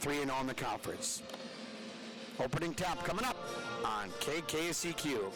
3-0 in the conference. Opening tap coming up on KKCQ.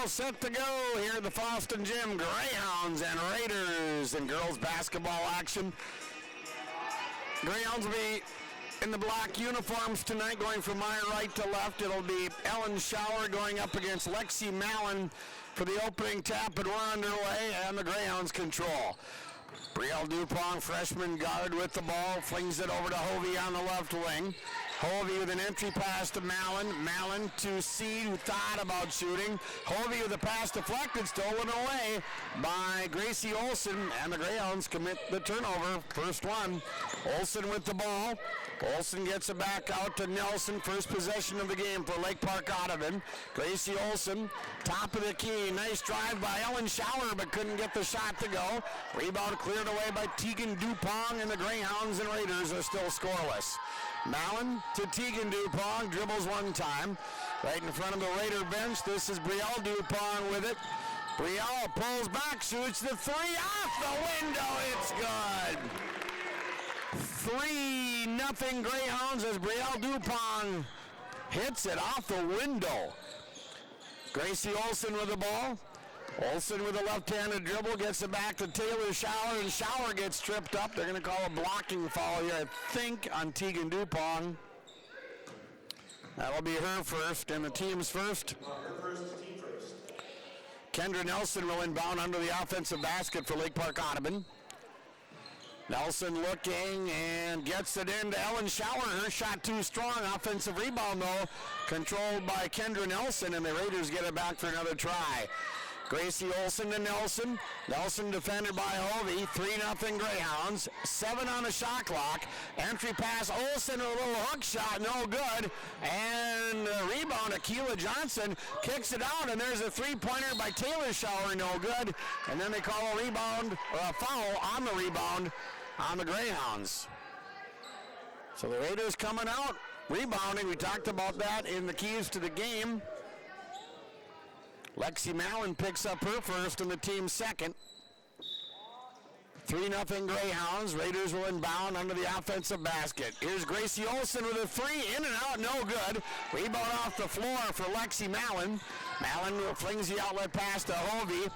Set to go here at the Foston Gym. Greyhounds and Raiders in girls basketball action. Greyhounds will be in the black uniforms tonight, going from my right to left. It'll be Ellen Schauer going up against Lexi Mallon for the opening tap, and we're underway, and the Greyhounds control. Brielle Dupont, freshman guard with the ball, flings it over to Hovey on the left wing. Hovey with an entry pass to Mallon. Mallon to Seed, who thought about shooting. Hovey with a pass deflected, stolen away by Gracie Olson, and the Greyhounds commit the turnover. First one. Olson with the ball. Olson gets it back out to Nelson. First possession of the game for Lake Park Audubon. Gracie Olson, top of the key. Nice drive by Ellen Schauer, but couldn't get the shot to go. Rebound cleared away by Tegan Dupont, and the Greyhounds and Raiders are still scoreless. Mallon to Tegan Dupont, dribbles one time. Right in front of the Raider bench, this is Brielle Dupont with it. Brielle pulls back, shoots the three off the window, it's good. 3-0 Greyhounds as Brielle Dupont hits it off the window. Gracie Olson with the ball. Olson with a left-handed dribble, gets it back to Taylor Schauer, and Schauer gets tripped up. They're going to call a blocking foul here, I think, on Tegan Dupont. That'll be her first, and the team's first. Her first, team first. Kendra Nelson will inbound under the offensive basket for Lake Park Audubon. Nelson looking and gets it into Ellen Schauer. Her shot too strong. Offensive rebound, though, controlled by Kendra Nelson, and the Raiders get it back for another try. Gracie Olson to Nelson. Nelson defended by Hovey. 3-0 Greyhounds. 7 on the shot clock. Entry pass. Olson with a little hook shot. No good. And rebound. Akila Johnson kicks it out. And there's a three-pointer by Taylor Shower. No good. And then they call a rebound or a foul on the rebound on the Greyhounds. So the Raiders coming out. Rebounding. We talked about that in the keys to the game. Lexi Mallon picks up her first and the team second. 3-0 Greyhounds. Raiders will inbound under the offensive basket. Here's Gracie Olson with a three. In and out, no good. Rebound off the floor for Lexi Mallon. Mallon flings the outlet pass to Hovey.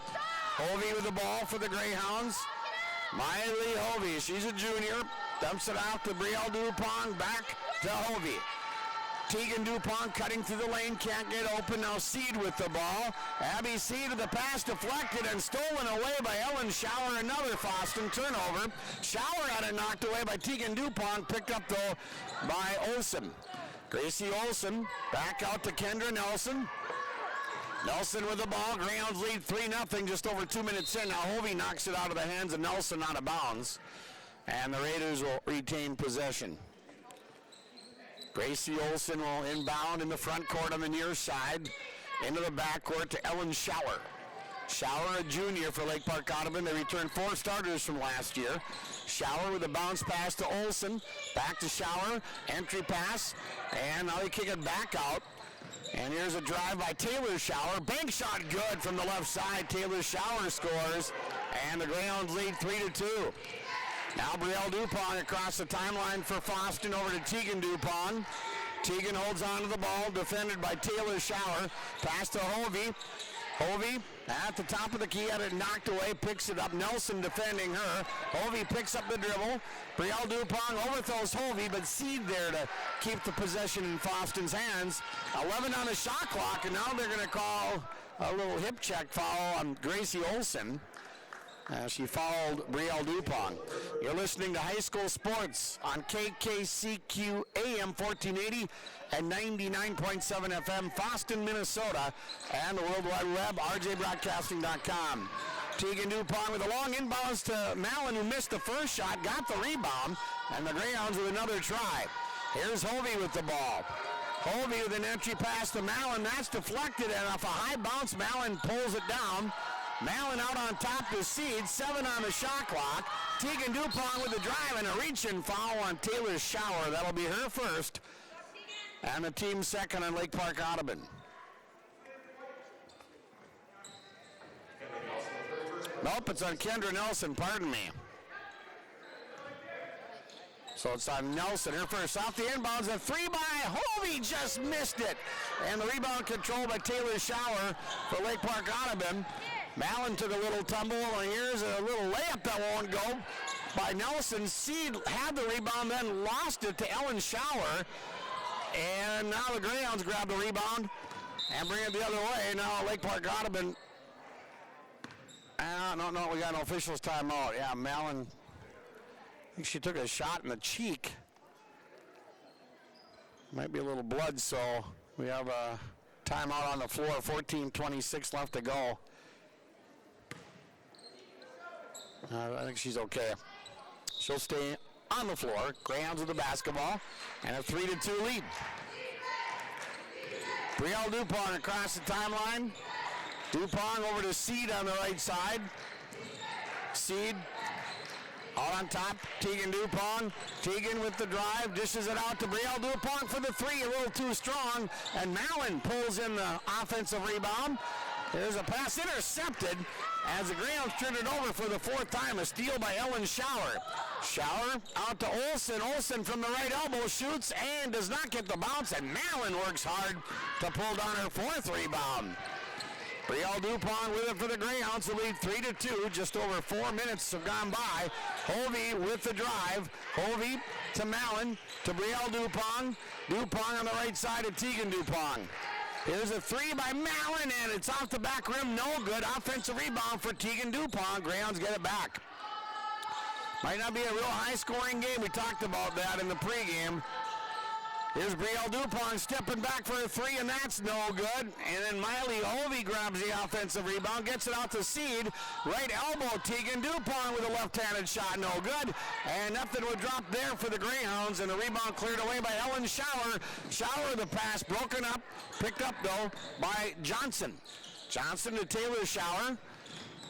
Hovey with the ball for the Greyhounds. Miley Hovey, she's a junior. Dumps it out to Brielle Dupont. Back to Hovey. Tegan Dupont cutting through the lane, can't get open. Now Seed with the ball. Abby Seed with the pass deflected and stolen away by Ellen Schauer. Another Foston turnover. Schauer had it knocked away by Tegan Dupont, picked up though by Olson. Gracie Olson back out to Kendra Nelson. Nelson with the ball. Greyhounds lead 3-0 just over 2 minutes in. Now Hovey knocks it out of the hands of Nelson out of bounds. And the Raiders will retain possession. Gracie Olson will inbound in the front court on the near side. Into the backcourt to Ellen Schauer. Schauer, a junior for Lake Park Audubon. They returned 4 starters from last year. Schauer with a bounce pass to Olson. Back to Schauer. Entry pass. And now they kick it back out. And here's a drive by Taylor Schauer. Bank shot good from the left side. Taylor Schauer scores. And the Greyhounds lead 3-2. Now Brielle Dupont across the timeline for Foston over to Tegan Dupont. Tegan holds on to the ball, defended by Taylor Schauer. Pass to Hovey. Hovey at the top of the key, had it knocked away, picks it up. Nelson defending her. Hovey picks up the dribble. Brielle Dupont overthrows Hovey, but Seed there to keep the possession in Foston's hands. 11 on the shot clock, and now they're going to call a little hip check foul on Gracie Olson. She fouled Brielle Dupont. You're listening to High School Sports on KKCQ AM 1480 and 99.7 FM, Foston, Minnesota, and the World Wide Web, rjbroadcasting.com. Tegan Dupont with a long inbounds to Mallon, who missed the first shot, got the rebound, and the Greyhounds with another try. Here's Hovey with the ball. Hovey with an entry pass to Mallon. That's deflected, and off a high bounce, Mallon pulls it down. Mallon out on top to Seed, 7 on the shot clock. Tegan Dupont with the drive and a reach-in foul on Taylor Schauer. That'll be her first. And the team second on Lake Park Audubon. Nope, it's on Kendra Nelson, pardon me. So it's on Nelson, her first. Off the inbounds, a three by Hovey, just missed it. And the rebound controlled by Taylor Schauer for Lake Park Audubon. Mallon took a little tumble, and here's a little layup that won't go by Nelson. Seed had the rebound, then lost it to Ellen Schauer. And now the Greyhounds grab the rebound and bring it the other way. Now Lake Park Audubon. No, we got an official's timeout. Yeah, Mallon, I think she took a shot in the cheek. Might be a little blood, so we have a timeout on the floor. 14:26 left to go. I think she's okay. She'll stay on the floor. Greyhounds with the basketball and a 3-2 lead. Brielle Dupont across the timeline. Dupont over to Seed on the right side. Seed out on top. Tegan Dupont. Tegan with the drive. Dishes it out to Brielle Dupont for the three. A little too strong. And Mallon pulls in the offensive rebound. There's a pass intercepted as the Greyhounds turned it over for the 4th time. A steal by Ellen Schauer. Schauer out to Olson. Olson from the right elbow shoots and does not get the bounce. And Mallon works hard to pull down her 4th rebound. Brielle Dupont with it for the Greyhounds to lead 3-2. Just over 4 minutes have gone by. Hovey with the drive. Hovey to Mallon to Brielle Dupont. Dupont on the right side of Tegan Dupont. Here's a three by Mallon, and it's off the back rim. No good. Offensive rebound for Tegan Dupont. Greyhounds get it back. Might not be a real high-scoring game. We talked about that in the pregame. Here's Brielle Dupont stepping back for a three, and that's no good. And then Miley Hovey grabs the offensive rebound, gets it out to Seed. Right elbow, Tegan Dupont with a left-handed shot, no good. And nothing would drop there for the Greyhounds, and the rebound cleared away by Ellen Schauer. Schauer, the pass broken up, picked up, though, by Johnson. Johnson to Taylor Schauer.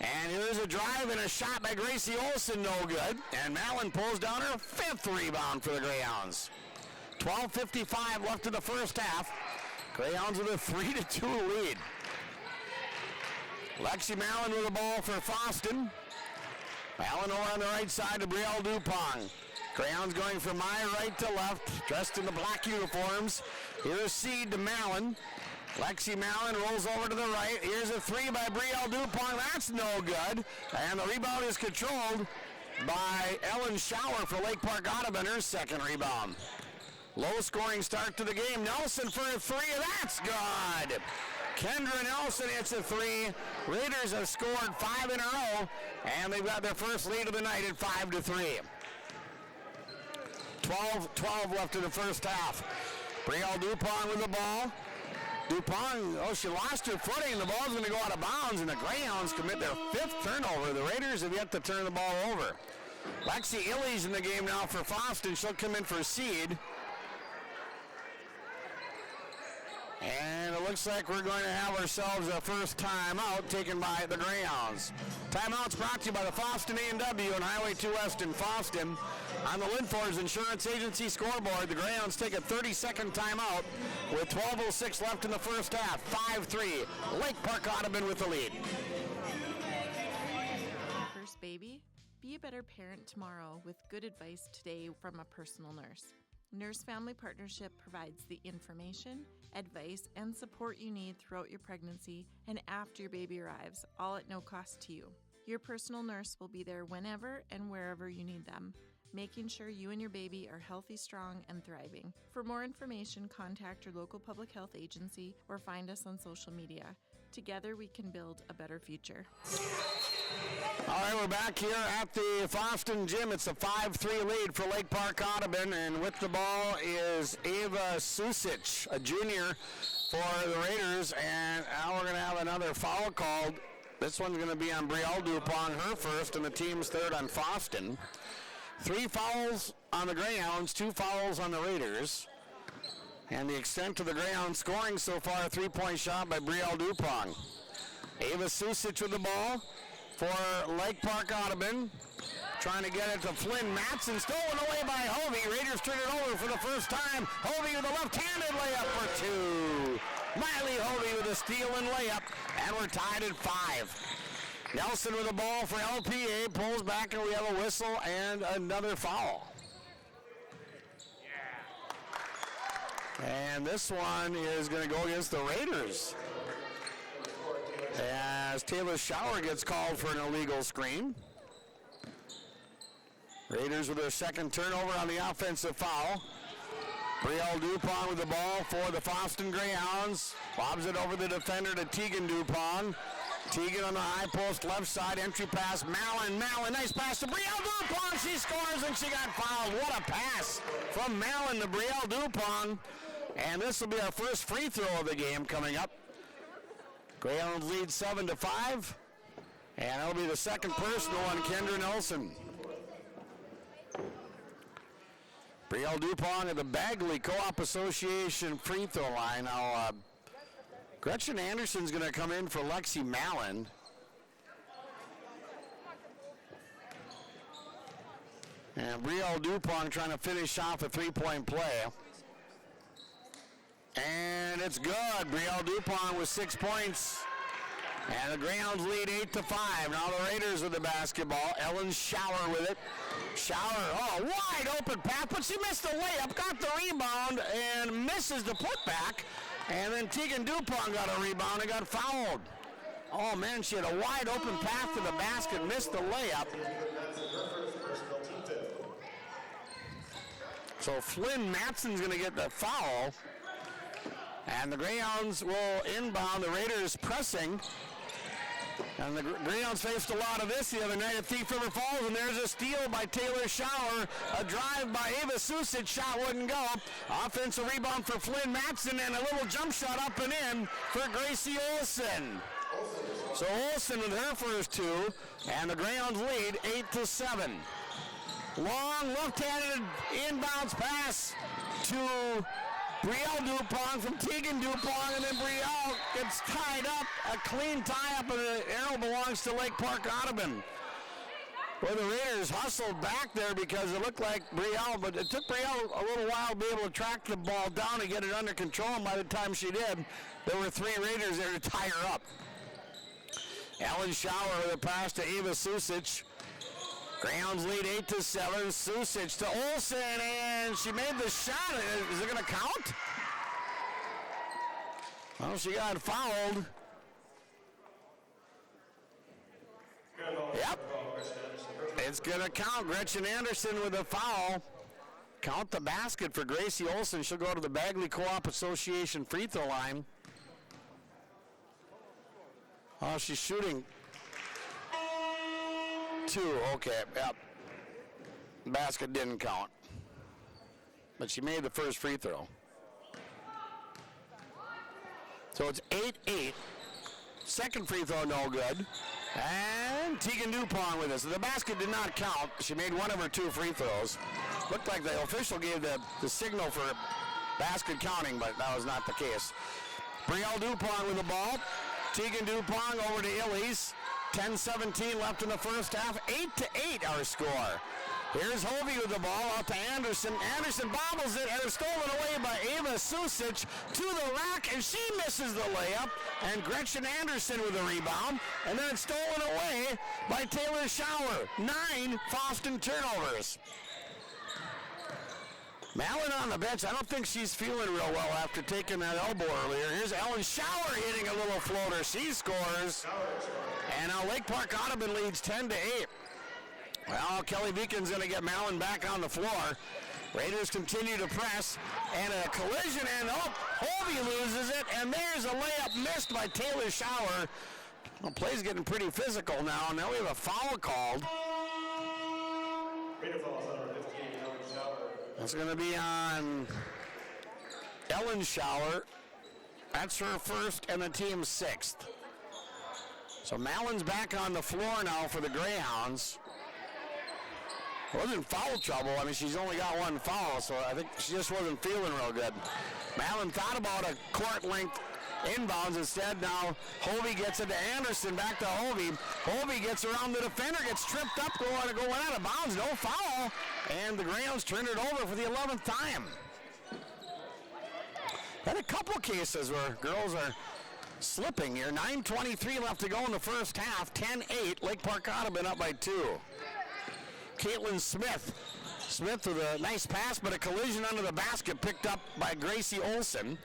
And here's a drive and a shot by Gracie Olson, no good. And Mallon pulls down her fifth rebound for the Greyhounds. 12:55 left in the first half. Greyhounds with a 3-2 lead. Lexi Mallon with the ball for Foston. Mallon over on the right side to Brielle Dupont. Greyhounds going from my right to left, dressed in the black uniforms. Here's Seed to Mallon. Lexi Mallon rolls over to the right. Here's a three by Brielle Dupont. That's no good. And the rebound is controlled by Ellen Schauer for Lake Park Audubon, her second rebound. Low-scoring start to the game. Nelson for a three, and that's good. Kendra Nelson hits a three. Raiders have scored 5 in a row, and they've got their first lead of the night at 5-3. 12 left in the first half. Brielle Dupont with the ball. Dupont, she lost her footing. The ball's going to go out of bounds, and the Greyhounds commit their fifth turnover. The Raiders have yet to turn the ball over. Lexi Illy's in the game now for Foston. She'll come in for Seed. And it looks like we're going to have ourselves a first timeout taken by the Greyhounds. Timeout's brought to you by the Foston A&W and Highway 2 West in Foston. On the Linfors Insurance Agency scoreboard, the Greyhounds take a 30-second timeout with 12:06 left in the first half. 5-3, Lake Park Audubon with the lead. First baby, be a better parent tomorrow with good advice today from a personal nurse. Nurse Family Partnership provides the information, advice, and support you need throughout your pregnancy and after your baby arrives, all at no cost to you. Your personal nurse will be there whenever and wherever you need them, making sure you and your baby are healthy, strong, and thriving. For more information, contact your local public health agency or find us on social media. Together, we can build a better future. All right, we're back here at the Foston Gym. It's a 5-3 lead for Lake Park Audubon, and with the ball is Ava Susic, a junior for the Raiders, and now we're going to have another foul called. This one's going to be on Brielle Dupont, her first, and the team's third on Foston. 3 fouls on the Greyhounds, 2 fouls on the Raiders. And the extent of the Greyhounds scoring so far, a 3-point shot by Brielle Dupont. Ava Susic with the ball for Lake Park Audubon. Trying to get it to Flynn Matson, stolen away by Hovey. Raiders turn it over for the first time. Hovey with a left-handed layup for 2. Miley Hovey with a steal and layup, and we're tied at 5. Nelson with the ball for LPA, pulls back, and we have a whistle and another foul. And this one is going to go against the Raiders, as Taylor Schauer gets called for an illegal screen. Raiders with their second turnover on the offensive foul. Brielle Dupont with the ball for the Foston Greyhounds. Lobs it over the defender to Tegan Dupont. Tegan on the high post left side, entry pass. Mallon, nice pass to Brielle Dupont. She scores and she got fouled. What a pass from Mallon to Brielle Dupont. And this will be our first free throw of the game coming up. Greyhounds lead 7-5. And that'll be the second personal on Kendra Nelson. Brielle Dupont at the Bagley Co-op Association free throw line. Now, Gretchen Anderson's going to come in for Lexi Mallon. And Brielle Dupont trying to finish off a 3-point play. And it's good. Brielle Dupont with 6 points. And the Greyhounds lead 8-5. Now the Raiders with the basketball. Ellen Schauer with it. Schauer, wide open pass, but she missed the layup, got the rebound, and misses the putback. And then Tegan Dupont got a rebound and got fouled. Oh, man, she had a wide open path to the basket, missed the layup. So Flynn Matson's going to get the foul. And the Greyhounds will inbound. The Raiders pressing. And the Greyhounds faced a lot of this the other night at Thief River Falls, and there's a steal by Taylor Shower. A drive by Ava Susic. Shot wouldn't go. Offensive rebound for Flynn Matson, and a little jump shot up and in for Gracie Olson. So Olson with her first two, and the Greyhounds lead 8-7. Long left-handed inbounds pass to Brielle Dupont from Tegan Dupont, and then Brielle gets tied up. A clean tie-up, and the arrow belongs to Lake Park Audubon. Well, the Raiders hustled back there because it looked like Brielle, but it took Brielle a little while to be able to track the ball down and get it under control, and by the time she did, there were three Raiders there to tie her up. Ellen Shower with a pass to Eva Susic. Greyhounds lead 8-7. Susic to Olsen, and she made the shot. Is it going to count? Well, she got fouled. Yep. It's going to count. Gretchen Anderson with a foul. Count the basket for Gracie Olsen. She'll go to the Bagley Co-op Association free throw line. Oh, she's shooting two. Okay, yep. Basket didn't count. But she made the first free throw. So it's 8-8. Second free throw, no good. And Tegan Dupont with us. The basket did not count. She made one of her two free throws. Looked like the official gave the signal for basket counting, but that was not the case. Brielle Dupont with the ball. Tegan Dupont over to Illies. 10-17 left in the first half. 8-8 our score. Here's Hovey with the ball out to Anderson. Anderson bobbles it and it's stolen away by Ava Susic to the rack, and she misses the layup. And Gretchen Anderson with the rebound. And then it's stolen away by Taylor Shower. 9 Foston turnovers. Mallon on the bench. I don't think she's feeling real well after taking that elbow earlier. Here's Ellen Shower hitting a little floater. She scores. And now Lake Park Audubon leads 10-8. Well, Kelly Beacon's going to get Mallon back on the floor. Raiders continue to press. And a collision, and Hovey loses it. And there's a layup missed by Taylor Shower. Well, play's getting pretty physical now. Now we have a foul called. That's going to be on Ellen Shower. That's her first and the team's sixth. So Mallon's back on the floor now for the Greyhounds. Wasn't foul trouble. I mean, she's only got one foul, so I think she just wasn't feeling real good. Mallon thought about a court-length inbounds. Instead, now Hovey gets it to Anderson. Back to Hovey. Hovey gets around the defender, gets tripped up, going out of bounds. No foul. And the Greyhounds turn it over for the 11th time. Had a couple cases where girls are slipping here. 9:23 left to go in the first half. 10-8. Lake Park Audubon up by 2. Caitlin Smith. Smith with a nice pass, but a collision under the basket picked up by Gracie Olson.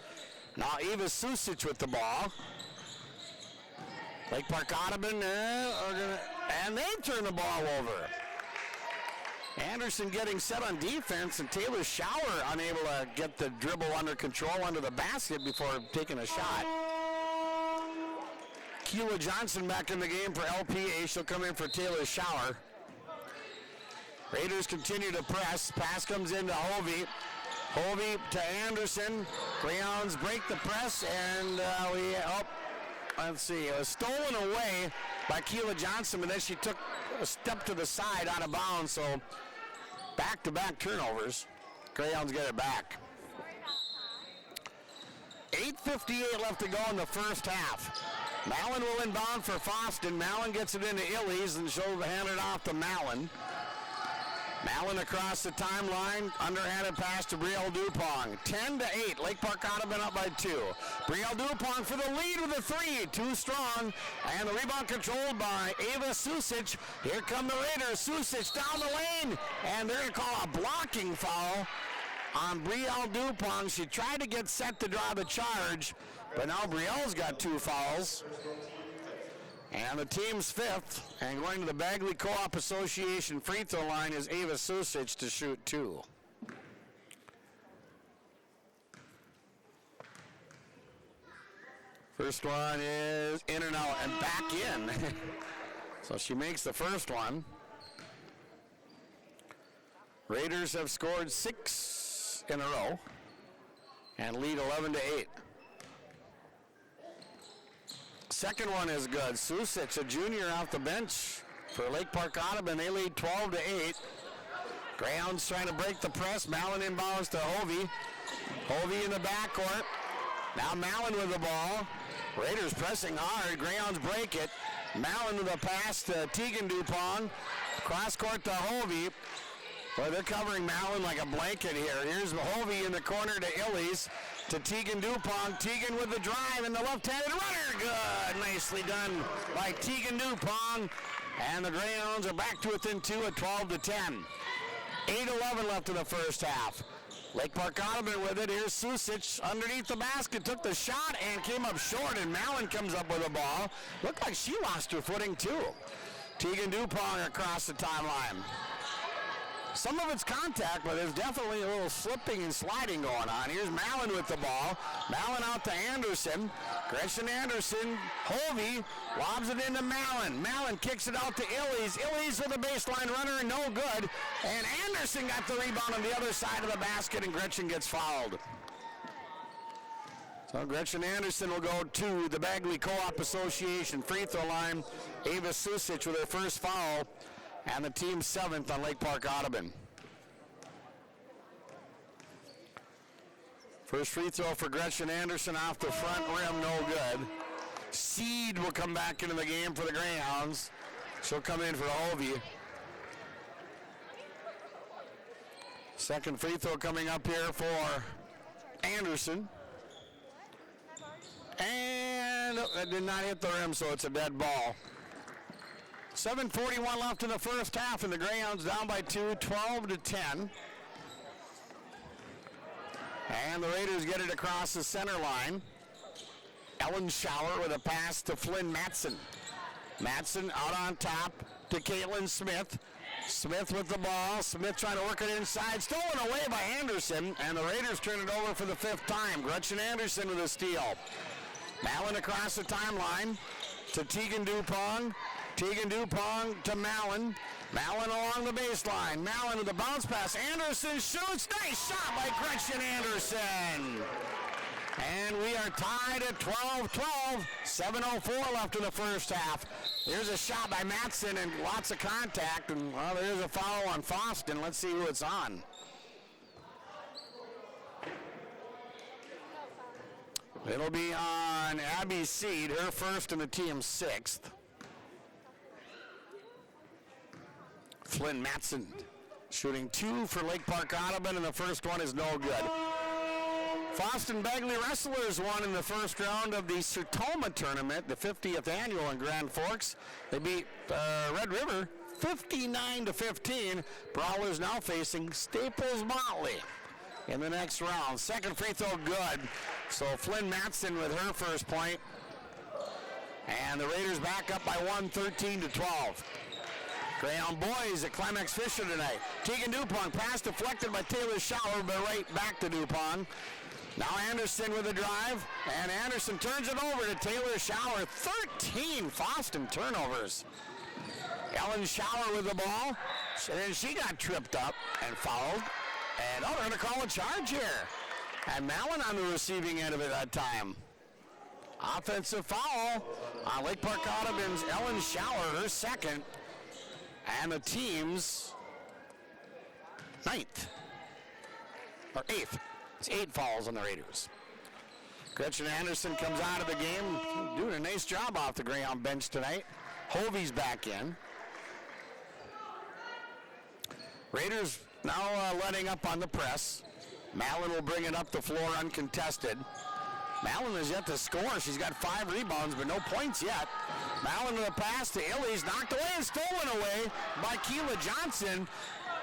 Now Eva Susic with the ball. Lake Park Audubon and they turn the ball over. Anderson getting set on defense, and Taylor Shower unable to get the dribble under control under the basket before taking a shot. Keela Johnson back in the game for LPA. She'll come in for Taylor Shower. Raiders continue to press. Pass comes into Hovey. Hovey to Anderson. Greyhounds break the press, and let's see. It was stolen away by Keela Johnson, but then she took a step to the side out of bounds, so back-to-back turnovers. Greyhounds get it back. 8:58 left to go in the first half. Mallon will inbound for Foston. Mallon gets it into Illies, and she'll hand it off to Mallon. Mallon across the timeline, underhanded pass to Brielle Dupont. 10-8, Lake Park Audubon up by 2. Brielle Dupont for the lead with a 3, too strong, and the rebound controlled by Ava Susic. Here come the Raiders. Susic down the lane, and they're going to call a blocking foul on Brielle Dupont. She tried to get set to draw the charge, but now Brielle's got 2 fouls. And the team's 5th, and going to the Bagley Co-op Association free throw line is Ava Susic to shoot 2. First one is in and out and back in. So she makes the first one. Raiders have scored 6 in a row and lead 11-8. Second one is good. Susic, a junior off the bench for Lake Park Audubon. They lead 12-8. Greyhounds trying to break the press. Mallon inbounds to Hovey. Hovey in the backcourt. Now Mallon with the ball. Raiders pressing hard. Greyhounds break it. Mallon with a pass to Tegan Dupont. Cross court to Hovey. Well, they're covering Mallon like a blanket here. Here's Hovey in the corner to Illies. To Tegan Dupont. Tegan with the drive and the left-handed runner. Good. Nicely done by Tegan Dupont. And the Greyhounds are back to within 2 at 12-10. 8:11 left in the first half. Lake Park Audubon with it. Here's Susic underneath the basket. Took the shot and came up short. And Mallon comes up with the ball. Looked like she lost her footing too. Tegan Dupont across the timeline. Some of it's contact, but there's definitely a little slipping and sliding going on. Here's Mallon with the ball. Mallon out to Anderson. Gretchen Anderson. Hovey lobs it into Mallon. Mallon kicks it out to Illies. Illies with a baseline runner, no good. And Anderson got the rebound on the other side of the basket, and Gretchen gets fouled. So Gretchen Anderson will go to the Bagley Co-op Association free throw line. Ava Susic with her first foul. And the team 7th on Lake Park Audubon. First free throw for Gretchen Anderson off the front rim, no good. Seed will come back into the game for the Greyhounds. She'll come in for Hovey. Second free throw coming up here for Anderson. And that did not hit the rim, so it's a dead ball. 7:41 left in the first half, and the Greyhounds down by 2, 12-10. And the Raiders get it across the center line. Ellen Schauer with a pass to Flynn Matson. Matson out on top to Caitlin Smith. Smith with the ball. Smith trying to work it inside. Stolen away by Anderson, and the Raiders turn it over for the 5th time. Gretchen Anderson with a steal. Mallon across the timeline to Tegan Dupont. Tegan Dupont to Mallon. Mallon along the baseline. Mallon with a bounce pass. Anderson shoots. Nice shot by Gretchen Anderson. And we are tied at 12-12. 7:04 left in the first half. Here's a shot by Matson and lots of contact. And, well, there's a foul on Foston. Let's see who it's on. It'll be on Abby Seed, her first and the team's 6th. Flynn Matson shooting 2 for Lake Park Audubon, and the first one is no good. Foston Bagley Wrestlers won in the first round of the Sertoma tournament, the 50th annual in Grand Forks. They beat Red River 59-15. Brawlers now facing Staples Motley in the next round. Second free throw good. So Flynn Matson with her first point. And the Raiders back up by 1, 13-12. Greyhound boys at Climax Fisher tonight. Tegan Dupont, pass deflected by Taylor Schauer, but right back to Dupont. Now Anderson with a drive, and Anderson turns it over to Taylor Schauer. 13 Foston turnovers. Ellen Schauer with the ball, and she got tripped up and fouled. And they're going to call a charge here. And Mallon on the receiving end of it that time. Offensive foul on Lake Park Audubon's Ellen Schauer, her second. And the team's 9th, or 8th. It's 8 fouls on the Raiders. Gretchen Anderson comes out of the game, doing a nice job off the Greyhound bench tonight. Hovey's back in. Raiders now letting up on the press. Mallon will bring it up the floor uncontested. Mallon has yet to score. She's got 5 rebounds, but no points yet. Mallon with a pass to Illies, knocked away and stolen away by Keela Johnson.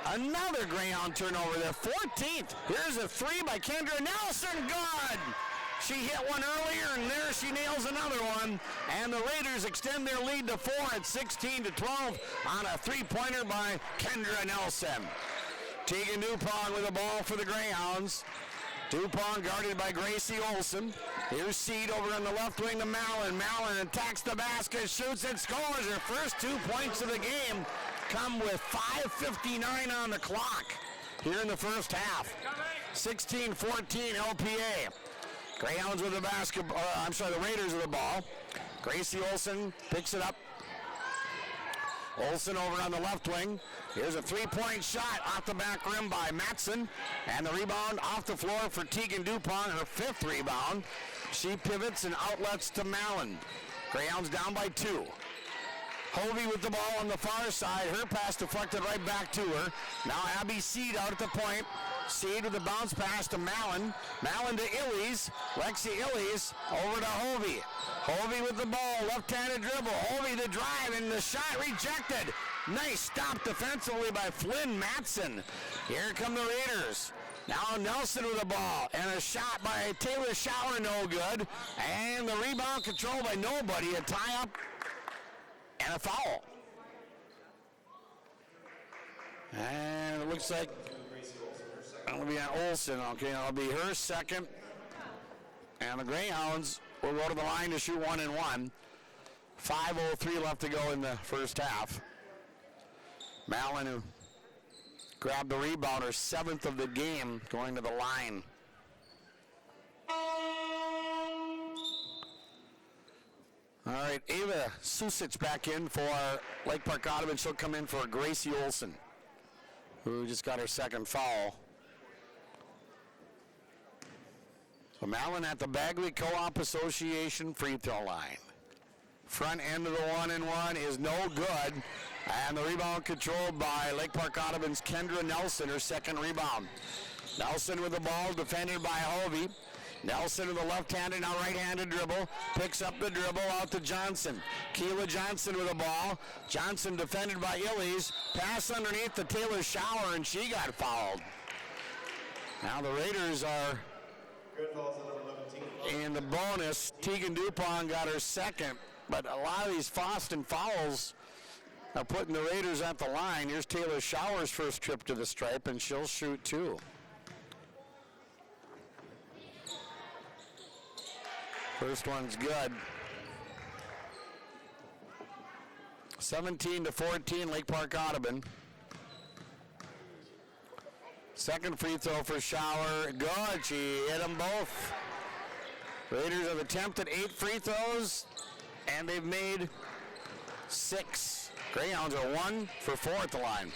Another Greyhound turnover there, 14th. Here's a 3 by Kendra Nelson, good. She hit one earlier, and there she nails another one. And the Raiders extend their lead to 4 at 16-12 on a 3-pointer by Kendra Nelson. Tegan Dupont with the ball for the Greyhounds. Dupont guarded by Gracie Olson. Here's Seed over on the left wing to Mallon. Mallon attacks the basket, shoots and scores. Her first 2 points of the game come with 5:59 on the clock here in the first half. 16-14 LPA. Greyhounds with the basketball. The Raiders with the ball. Gracie Olsen picks it up. Olsen over on the left wing. Here's a three-point shot off the back rim by Matson. And the rebound off the floor for Tegan Dupont, her 5th rebound. She pivots and outlets to Mallon. Greyhounds down by 2. Hovey with the ball on the far side. Her pass deflected right back to her. Now Abby Seed out at the point. Seed with a bounce pass to Mallon. Mallon to Illies. Lexi Illies over to Hovey. Hovey with the ball. Left-handed dribble. Hovey the drive and the shot rejected. Nice stop defensively by Flynn Matson. Here come the Raiders. Now Nelson with the ball. And a shot by Taylor Shower, no good. And the rebound controlled by nobody. A tie-up and a foul. And it looks like it'll be on Olsen. Okay, it'll be her second. And the Greyhounds will go to the line to shoot 1 and 1. 5:03 left to go in the first half. Mallon, who grabbed the rebound, her 7th of the game, going to the line. All right, Ava Susic back in for Lake Park Audubon. She'll come in for Gracie Olsen, who just got her 2nd foul. So Mallon at the Bagley Co-op Association free throw line. Front end of the 1 and 1 is no good. And the rebound controlled by Lake Park Audubon's Kendra Nelson, her 2nd rebound. Nelson with the ball, defended by Hovey. Nelson with the left-handed, now right-handed dribble. Picks up the dribble out to Johnson. Keela Johnson with the ball. Johnson defended by Illies. Pass underneath to Taylor Shower, and she got fouled. Now the Raiders are in the bonus. Tegan Dupont got her 2nd, but a lot of these Foston fouls are putting the Raiders at the line. Here's Taylor Shower's first trip to the stripe, and she'll shoot 2. First one's good. 17-14, Lake Park Audubon. Second free throw for Shower. Good. She hit them both. Raiders have attempted 8 free throws, and they've made 6. Greyhounds are 1 for 4 at the line.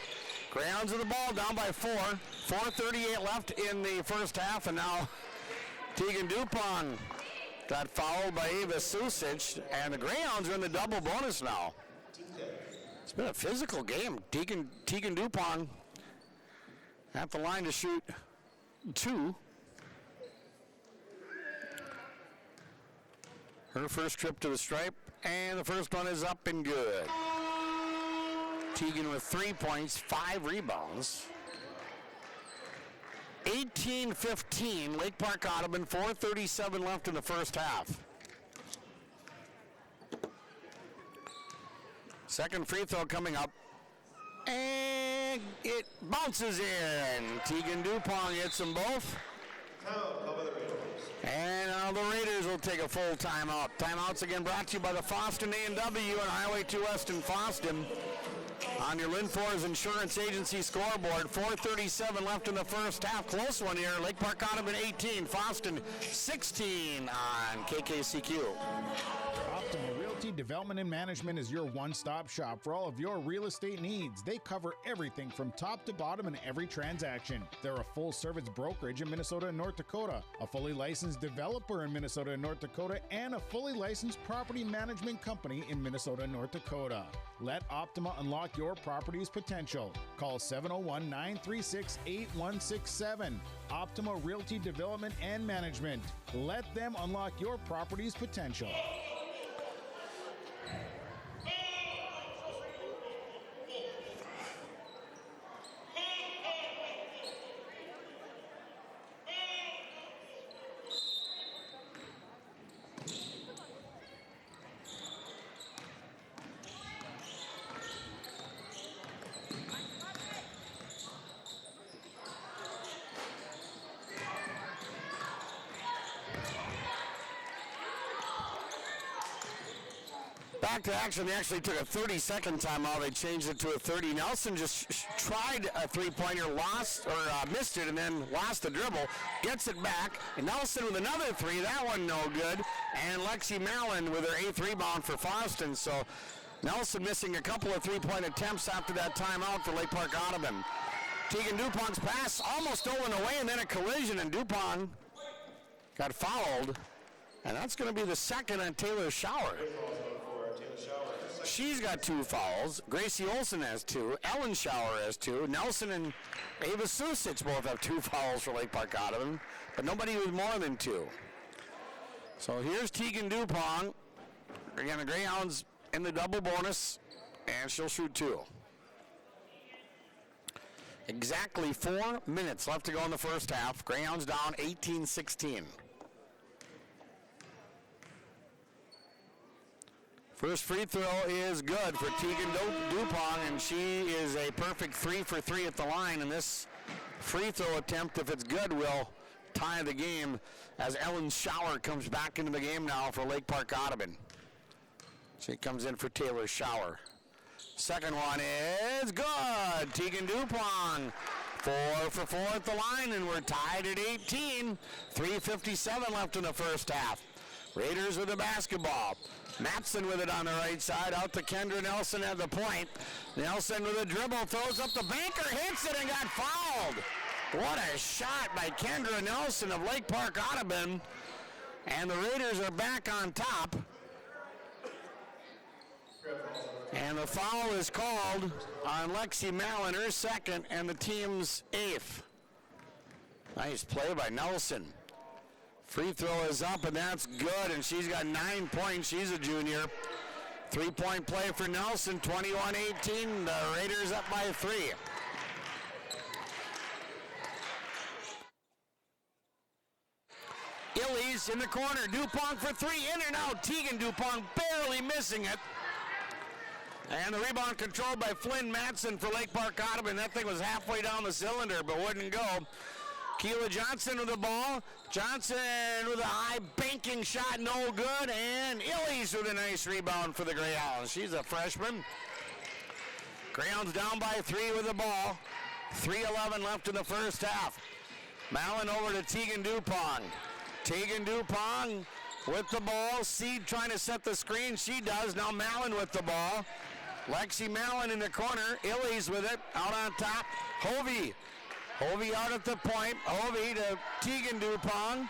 Greyhounds with the ball down by 4. 4:38 left in the first half, and now Tegan Dupont got fouled by Ava Susic, and the Greyhounds are in the double bonus now. It's been a physical game. Tegan Dupont at the line to shoot 2. Her first trip to the stripe, and the first one is up and good. Tegan with 3 points, 5 rebounds. 18-15, Lake Park Audubon, 4:37 left in the first half. Second free throw coming up, and it bounces in. Tegan Dupont hits them both. And now the Raiders will take a full timeout. Timeouts again brought to you by the Foston A&W and Highway 2 West in Foston. On your Linfors Insurance Agency scoreboard, 4:37 left in the first half. Close one here. Lake Park Audubon 18, Foston 16 on KKCQ. Optimal Realty Development and Management is your one-stop shop for all of your real estate needs. They cover everything from top to bottom in every transaction. They're a full-service brokerage in Minnesota and North Dakota, a fully licensed developer in Minnesota and North Dakota, and a fully licensed property management company in Minnesota and North Dakota. Let Optima unlock your property's potential. Call 701-936-8167. Optima Realty Development and Management. Let them unlock your property's potential. Back to action. They actually took a 30-second timeout. They changed it to a 30. Nelson just tried a three-pointer, missed it, and then lost the dribble. Gets it back. And Nelson with another three. That one no good. And Lexi Mallon with her 8th rebound for Foston. So Nelson missing a couple of three-point attempts after that timeout for Lake Park Audubon. Tegan Dupong's pass almost stolen away, and then a collision, and Dupong got fouled. And that's going to be the second on Taylor Schauer. She's got 2 fouls. Gracie Olson has 2. Ellen Schauer has 2. Nelson and Ava Susich both have 2 fouls for Lake Park Audubon, but nobody with more than 2. So here's Tegan Dupong. Again, the Greyhounds in the double bonus, and she'll shoot 2. Exactly 4 minutes left to go in the first half. Greyhounds down 18-16. First free throw is good for Tegan Dupong, and she is a perfect 3 for 3 at the line. And this free throw attempt, if it's good, will tie the game as Ellen Schauer comes back into the game now for Lake Park Audubon. She comes in for Taylor Schauer. Second one is good. Tegan Dupong, 4 for 4 at the line, and we're tied at 18. 3:57 left in the first half. Raiders with the basketball. Matson with it on the right side, out to Kendra Nelson at the point. Nelson with a dribble, throws up the banker, hits it, and got fouled. What a shot by Kendra Nelson of Lake Park Audubon. And the Raiders are back on top. And the foul is called on Lexi Mallon, her second, and the team's 8th. Nice play by Nelson. Free throw is up, and that's good, and she's got 9 points. She's a junior. 3-point play for Nelson, 21-18. The Raiders up by 3. Illies in the corner. Dupong for 3. In and out. Tegan Dupong barely missing it. And the rebound controlled by Flynn Matson for Lake Park Audubon. That thing was halfway down the cylinder, but wouldn't go. Keela Johnson with the ball. Johnson with a high banking shot, no good. And Illies with a nice rebound for the Greyhounds. She's a freshman. Greyhounds down by 3 with the ball. 3:11 left in the first half. Mallon over to Tegan Dupong. Tegan Dupong with the ball. Seed trying to set the screen. She does. Now Mallon with the ball. Lexi Mallon in the corner. Illies with it. Out on top. Hovey out at the point. Hovey to Tegan Dupong.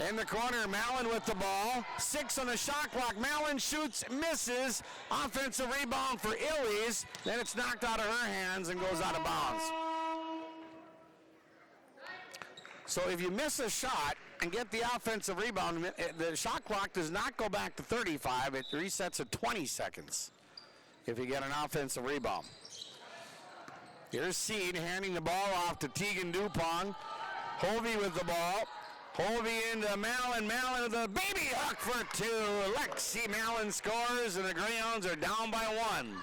In the corner, Mallon with the ball. 6 on the shot clock. Mallon shoots, misses. Offensive rebound for Illies. Then it's knocked out of her hands and goes out of bounds. So if you miss a shot and get the offensive rebound, the shot clock does not go back to 35. It resets at 20 seconds if you get an offensive rebound. Here's Seed handing the ball off to Tegan Dupong. Hovey with the ball. Hovey into Mallon. Mallon with a baby hook for 2. Lexi Mallon scores, and the Greyhounds are down by 1.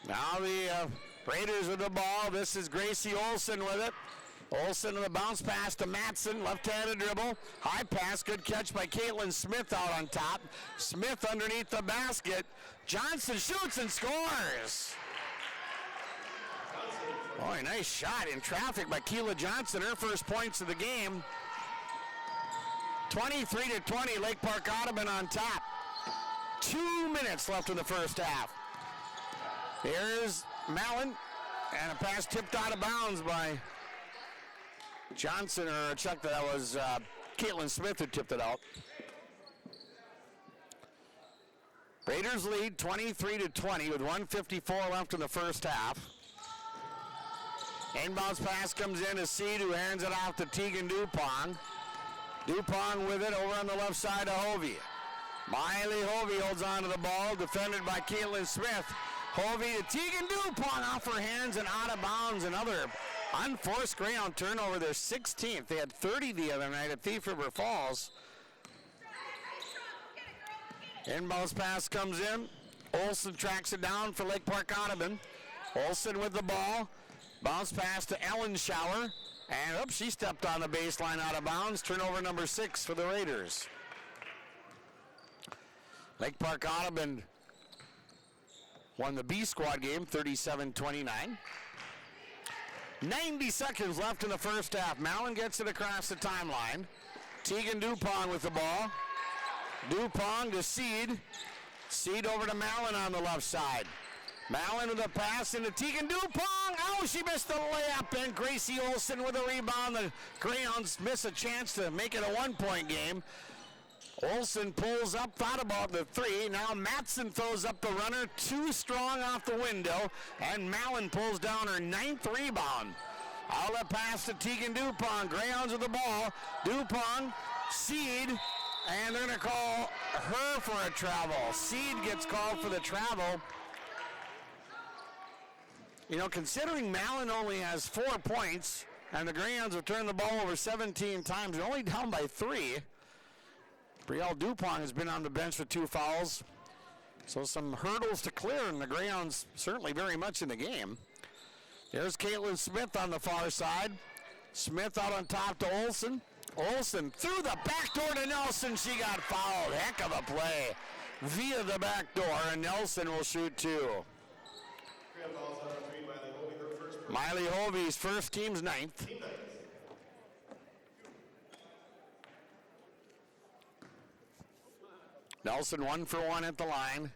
Now the Raiders with the ball. This is Gracie Olson with it. Olson with a bounce pass to Matson. Left-handed dribble. High pass. Good catch by Caitlin Smith out on top. Smith underneath the basket. Johnson shoots and scores. Boy, nice shot in traffic by Keela Johnson. Her first points of the game. 23-20, Lake Park Audubon on top. 2 minutes left in the first half. Here's Mallon, and a pass tipped out of bounds by Johnson, or a check that was Caitlin Smith who tipped it out. Raiders lead 23-20 with 1:54 left in the first half. Inbounds pass comes in to Seed, who hands it off to Tegan Dupong. Dupong with it over on the left side of Hovey. Miley Hovey holds on to the ball, defended by Caitlin Smith. Hovey to Tegan Dupong off her hands and out of bounds. Another unforced Greyhound turnover, their 16th. They had 30 the other night at Thief River Falls. Inbounds pass comes in. Olson tracks it down for Lake Park Audubon. Olson with the ball. Bounce pass to Ellen Schauer. And oops, she stepped on the baseline out of bounds. Turnover number 6 for the Raiders. Lake Park Audubon won the B squad game 37-29. 90 seconds left in the first half. Mallon gets it across the timeline. Tegan Dupont with the ball. Dupont to Seed. Seed over to Mallon on the left side. Mallon with a pass into Tegan Dupont. Oh, she missed the layup, and Gracie Olson with a rebound. The Greyhounds miss a chance to make it a 1-point game. Olson pulls up, thought about the three. Now Matson throws up the runner, too strong off the window, and Mallon pulls down her 9th rebound. Outlet pass to Tegan Dupont. Greyhounds with the ball. Dupont, Seed, and they're going to call her for a travel. Seed gets called for the travel. You know, considering Mallon only has 4 points, and the Greyhounds have turned the ball over 17 times, they're only down by 3. Brielle Dupont has been on the bench with 2 fouls. So some hurdles to clear, and the Greyhounds certainly very much in the game. There's Caitlin Smith on the far side. Smith out on top to Olson. Olson through the back door to Nelson. She got fouled. Heck of a play via the back door, and Nelson will shoot 2. Miley Hovey's first, team's 9th. Nelson 1 for 1 at the line.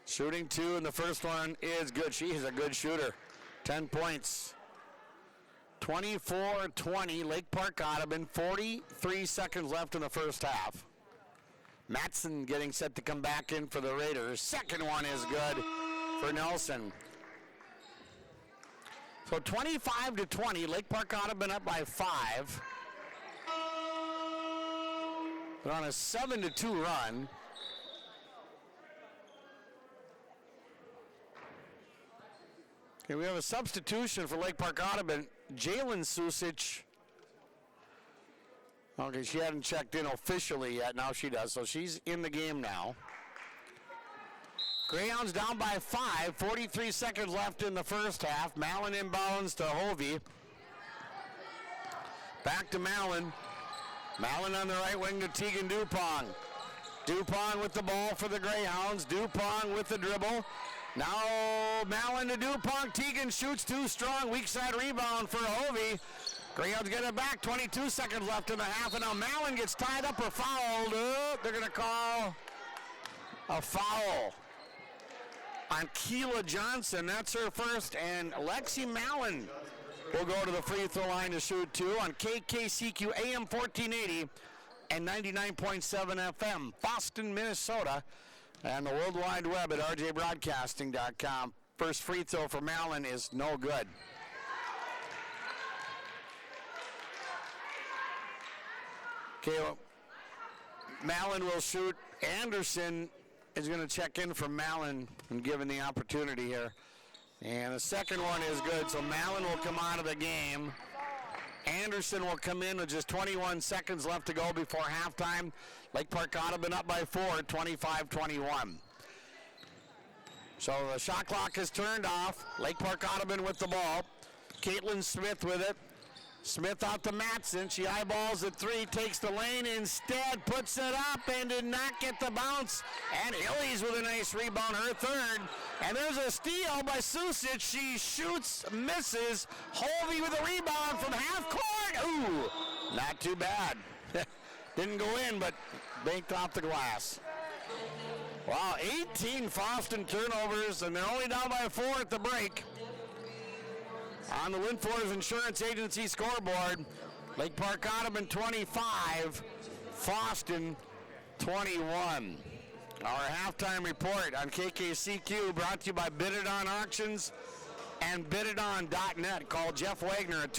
Shooting 2, and the first one is good. She is a good shooter. 10 points. 24-20, Lake Park Audubon. 43 seconds left in the first half. Matson getting set to come back in for the Raiders. Second one is good for Nelson. So 25-20, Lake Park Audubon up by 5. They're on a 7-2 run. Okay, we have a substitution for Lake Park Audubon. Jalen Susich. Okay, she hadn't checked in officially yet. Now she does, so she's in the game now. Greyhounds down by 5. 43 seconds left in the first half. Mallon inbounds to Hovey. Back to Mallon. Mallon on the right wing to Tegan Dupont. Dupont with the ball for the Greyhounds. Dupont with the dribble. Now Mallon to Dupont. Tegan shoots too strong. Weak side rebound for Hovey. Greyhounds get it back. 22 seconds left in the half. And now Mallon gets tied up or fouled. They're going to call a foul on Keela Johnson. That's her first. And Lexi Mallon will go to the free throw line to shoot 2 on KKCQ AM 1480 and 99.7 FM, Boston, Minnesota, and the World Wide Web at rjbroadcasting.com. First free throw for Mallon is no good. Okay, well, Mallon will shoot. Anderson is going to check in for Mallon and given the opportunity here. And the second one is good, so Mallon will come out of the game. Anderson will come in with just 21 seconds left to go before halftime. Lake Park Audubon up by 4, 25-21. So the shot clock is turned off. Lake Park Audubon with the ball. Caitlin Smith with it. Smith out to Matson. She eyeballs the 3, takes the lane instead, puts it up and did not get the bounce. And Illies with a nice rebound, her third. And there's a steal by Susich. She shoots, misses. Hovey with a rebound from half court. Ooh, not too bad. Didn't go in, but banked off the glass. Wow, 18 Foston turnovers, and they're only down by 4 at the break. On the Windforce Insurance Agency scoreboard, Lake Park Audubon 25, Foston 21. Our halftime report on KKCQ brought to you by Bidadon Auctions and Bidadon.net. Call Jeff Wagner at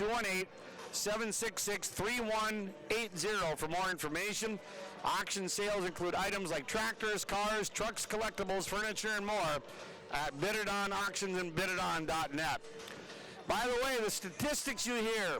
218-766-3180 for more information. Auction sales include items like tractors, cars, trucks, collectibles, furniture, and more at Bidadon Auctions and Bidadon.net. By the way, the statistics you hear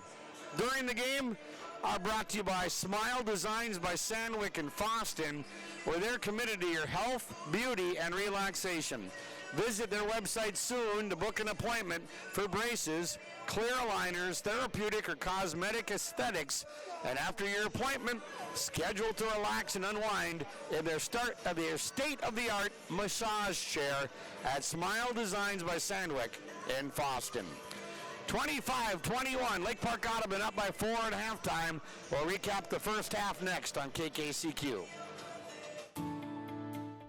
during the game are brought to you by Smile Designs by Sandwick and Foston, where they're committed to your health, beauty, and relaxation. Visit their website soon to book an appointment for braces, clear aligners, therapeutic or cosmetic aesthetics, and after your appointment, schedule to relax and unwind in their state-of-the-art massage chair at Smile Designs by Sandwick in Foston. 25-21, Lake Park Audubon up by 4 at halftime. We'll recap the first half next on KKCQ.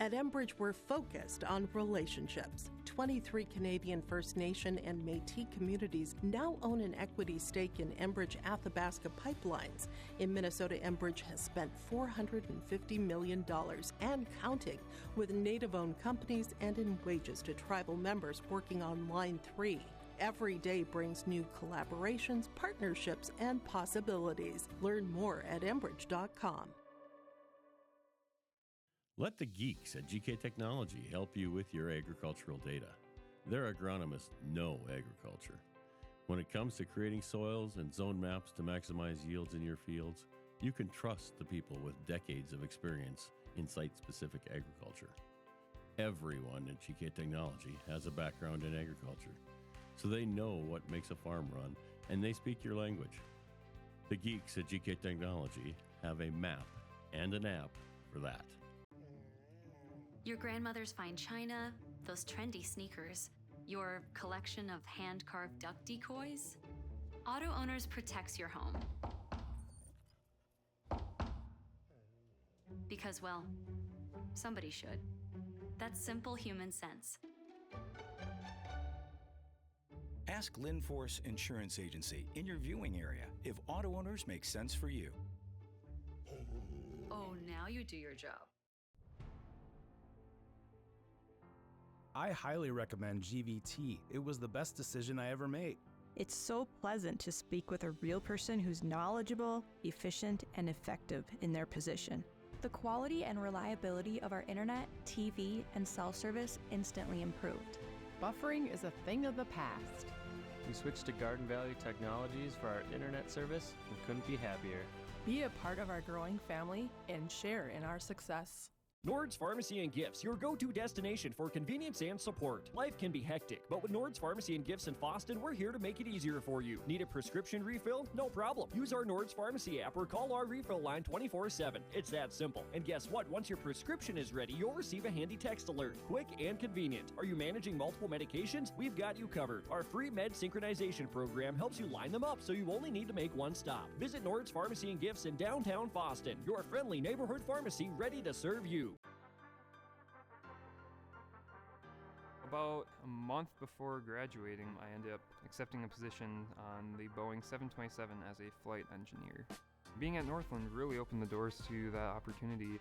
At Enbridge, we're focused on relationships. 23 Canadian First Nation and Métis communities now own an equity stake in Enbridge Athabasca Pipelines. In Minnesota, Enbridge has spent $450 million and counting with Native-owned companies and in wages to tribal members working on Line 3. Every day brings new collaborations, partnerships, and possibilities. Learn more at Enbridge.com. Let the geeks at GK Technology help you with your agricultural data. Their agronomists know agriculture. When it comes to creating soils and zone maps to maximize yields in your fields, you can trust the people with decades of experience in site-specific agriculture. Everyone at GK Technology has a background in agriculture, so they know what makes a farm run, and they speak your language. The geeks at GK Technology have a map and an app for that. Your grandmother's fine china, those trendy sneakers, your collection of hand-carved duck decoys. Auto Owners protects your home. Because, well, somebody should. That's simple human sense. Ask Linforce Insurance Agency in your viewing area if Auto Owners makes sense for you. Oh, now you do your job. I highly recommend GVT. It was the best decision I ever made. It's so pleasant to speak with a real person who's knowledgeable, efficient, and effective in their position. The quality and reliability of our internet, TV, and cell service instantly improved. Buffering is a thing of the past. We switched to Garden Valley Technologies for our internet service and couldn't be happier. Be a part of our growing family and share in our success. Nord's Pharmacy and Gifts, your go-to destination for convenience and support. Life can be hectic, but with Nord's Pharmacy and Gifts in Foston, we're here to make it easier for you. Need a prescription refill? No problem. Use our Nord's Pharmacy app or call our refill line 24/7. It's that simple. And guess what? Once your prescription is ready, you'll receive a handy text alert. Quick and convenient. Are you managing multiple medications? We've got you covered. Our free med synchronization program helps you line them up so you only need to make one stop. Visit Nord's Pharmacy and Gifts in downtown Foston, your friendly neighborhood pharmacy ready to serve you. About a month before graduating, I ended up accepting a position on the Boeing 727 as a flight engineer. Being at Northland really opened the doors to that opportunity.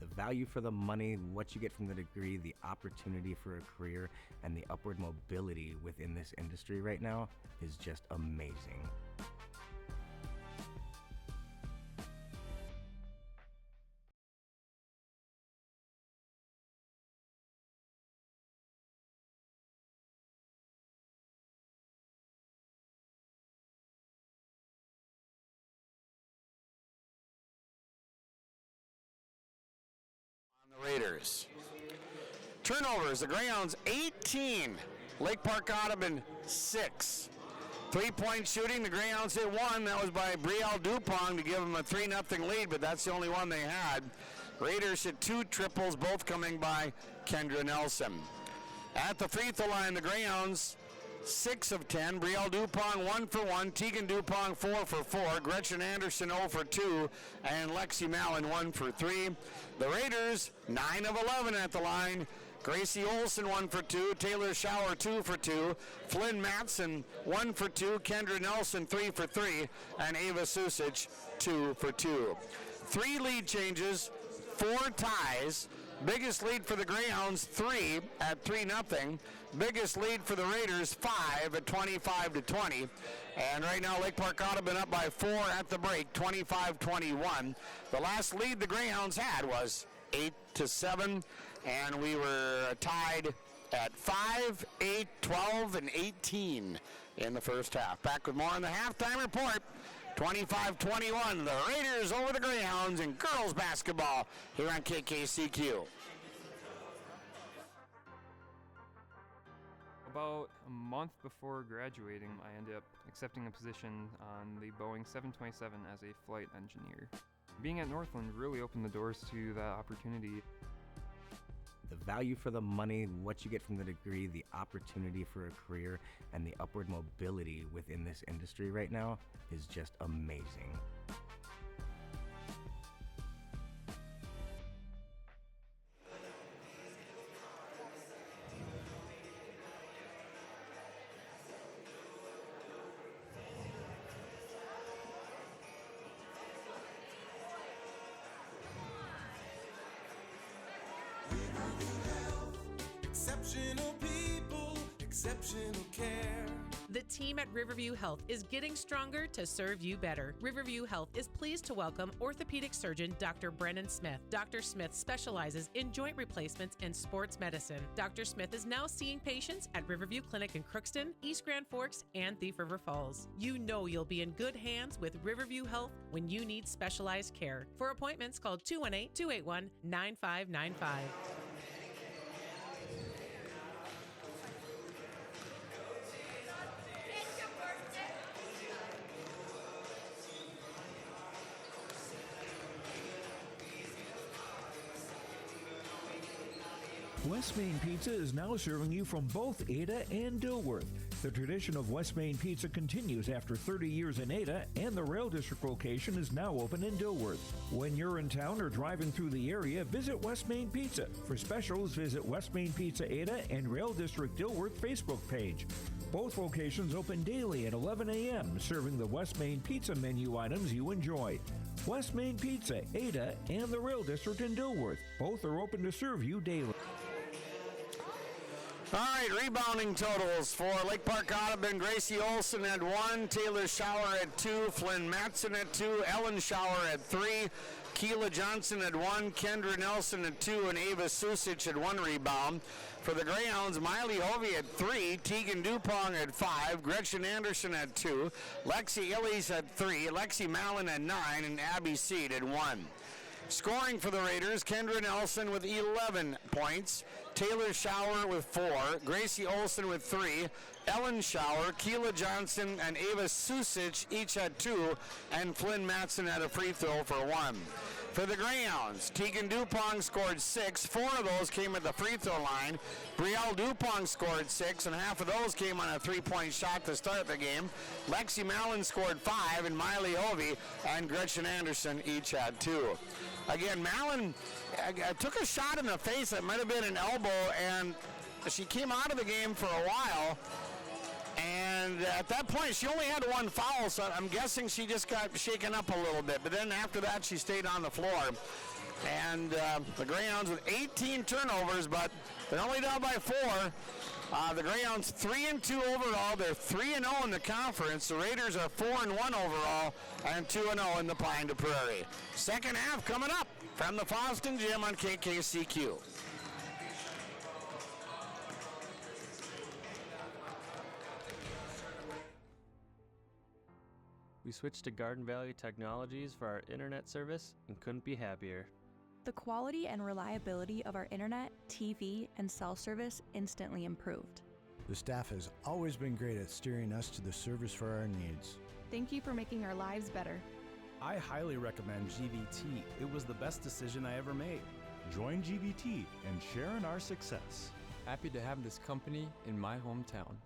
The value for the money, what you get from the degree, the opportunity for a career, and the upward mobility within this industry right now is just amazing. Raiders. Turnovers, the Greyhounds 18, Lake Park Audubon 6. 3-point shooting, the Greyhounds hit one. That was by Brielle Dupont to give them a 3-0 lead, but that's the only one they had. Raiders hit 2 triples, both coming by Kendra Nelson. At the free throw line, the Greyhounds 6 of 10. Brielle Dupont 1 for 1. Tegan Dupont 4 for 4. Gretchen Anderson 0 for 2. And Lexi Mallon 1 for 3. The Raiders 9 of 11 at the line. Gracie Olson 1 for 2. Taylor Schauer 2 for 2. Flynn Matson 1 for 2. Kendra Nelson 3 for 3. And Ava Susic 2 for 2. 3 lead changes, 4 ties. Biggest lead for the Greyhounds, 3 at 3-0. Biggest lead for the Raiders, 5 at 25-20. And right now, Lake Park Audubon up by 4 at the break, 25-21. The last lead the Greyhounds had was 8-7, and we were tied at 5, 8, 12, and 18 in the first half. Back with more on the halftime report. 25-21, the Raiders over the Greyhounds in girls basketball here on KKCQ. About a month before graduating, I ended up accepting a position on the Boeing 727 as a flight engineer. Being at Northland really opened the doors to that opportunity. The value for the money, what you get from the degree, the opportunity for a career, and the upward mobility within this industry right now is just amazing. Exceptional people, exceptional care. The team at Riverview Health is getting stronger to serve you better. Riverview Health is pleased to welcome orthopedic surgeon Dr. Brennan Smith. Dr. Smith specializes in joint replacements and sports medicine. Dr. Smith is now seeing patients at Riverview Clinic in Crookston, East Grand Forks, and Thief River Falls. You know you'll be in good hands with Riverview Health when you need specialized care. For appointments, call 218-281-9595. West Main Pizza is now serving you from both Ada and Dilworth. The tradition of West Main Pizza continues after 30 years in Ada, and the Rail District location is now open in Dilworth. When you're in town or driving through the area, visit West Main Pizza. For specials, visit West Main Pizza Ada and Rail District Dilworth Facebook page. Both locations open daily at 11 a.m., serving the West Main Pizza menu items you enjoy. West Main Pizza, Ada, and the Rail District in Dilworth. Both are open to serve you daily. All right, rebounding totals for Lake Park Audubon. Gracie Olson at 1, Taylor Shower at 2, Flynn Matson at 2, Ellen Shower at 3, Keela Johnson at 1, Kendra Nelson at 2, and Ava Susich at 1 rebound. For the Greyhounds, Miley Hovey at 3, Tegan Dupong at 5, Gretchen Anderson at 2, Lexi Illies at 3, Lexi Mallon at 9, and Abby Seed at 1. Scoring for the Raiders, Kendra Nelson with 11 points, Taylor Shower with 4, Gracie Olson with 3, Ellen Shower, Keela Johnson, and Ava Susich each had 2, and Flynn Matson had a free throw for 1. For the Greyhounds, Tegan Dupong scored 6. 4 of those came at the free throw line. Brielle Dupong scored 6, and half of those came on a three-point shot to start the game. Lexi Mallon scored 5, and Miley Hovey and Gretchen Anderson each had 2. Again, Mallon took a shot in the face that might have been an elbow, and she came out of the game for a while. And at that point, she only had 1 foul, so I'm guessing she just got shaken up a little bit. But then after that, she stayed on the floor. And the Greyhounds with 18 turnovers, but they're only down by 4. The Greyhounds 3-2 overall. They're 3-0 in the conference. The Raiders are 4-1 overall and 2-0 in the Pine to Prairie. Second half coming up from the Foston Gym on KKCQ. We switched to Garden Valley Technologies for our internet service and couldn't be happier. The quality and reliability of our internet, TV, and cell service instantly improved. The staff has always been great at steering us to the service for our needs. Thank you for making our lives better. I highly recommend GVT. It was the best decision I ever made. Join GVT and share in our success. Happy to have this company in my hometown.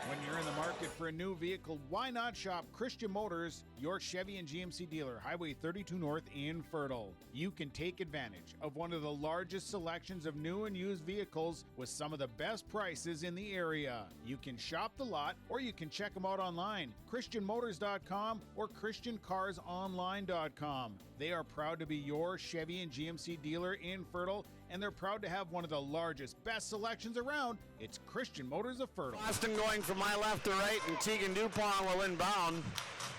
When you're in the market for a new vehicle, why not shop Christian Motors your Chevy and GMC dealer, Highway 32 North in Fertile. You can take advantage of one of the largest selections of new and used vehicles with some of the best prices in the area. You can shop the lot or you can check them out online, christianmotors.com or christiancarsonline.com. They are proud to be your Chevy and GMC dealer in Fertile, and they're proud to have one of the largest, best selections around. It's Christian Motors of Fertile. Boston going from my left to right, and Tegan Dupont will inbound.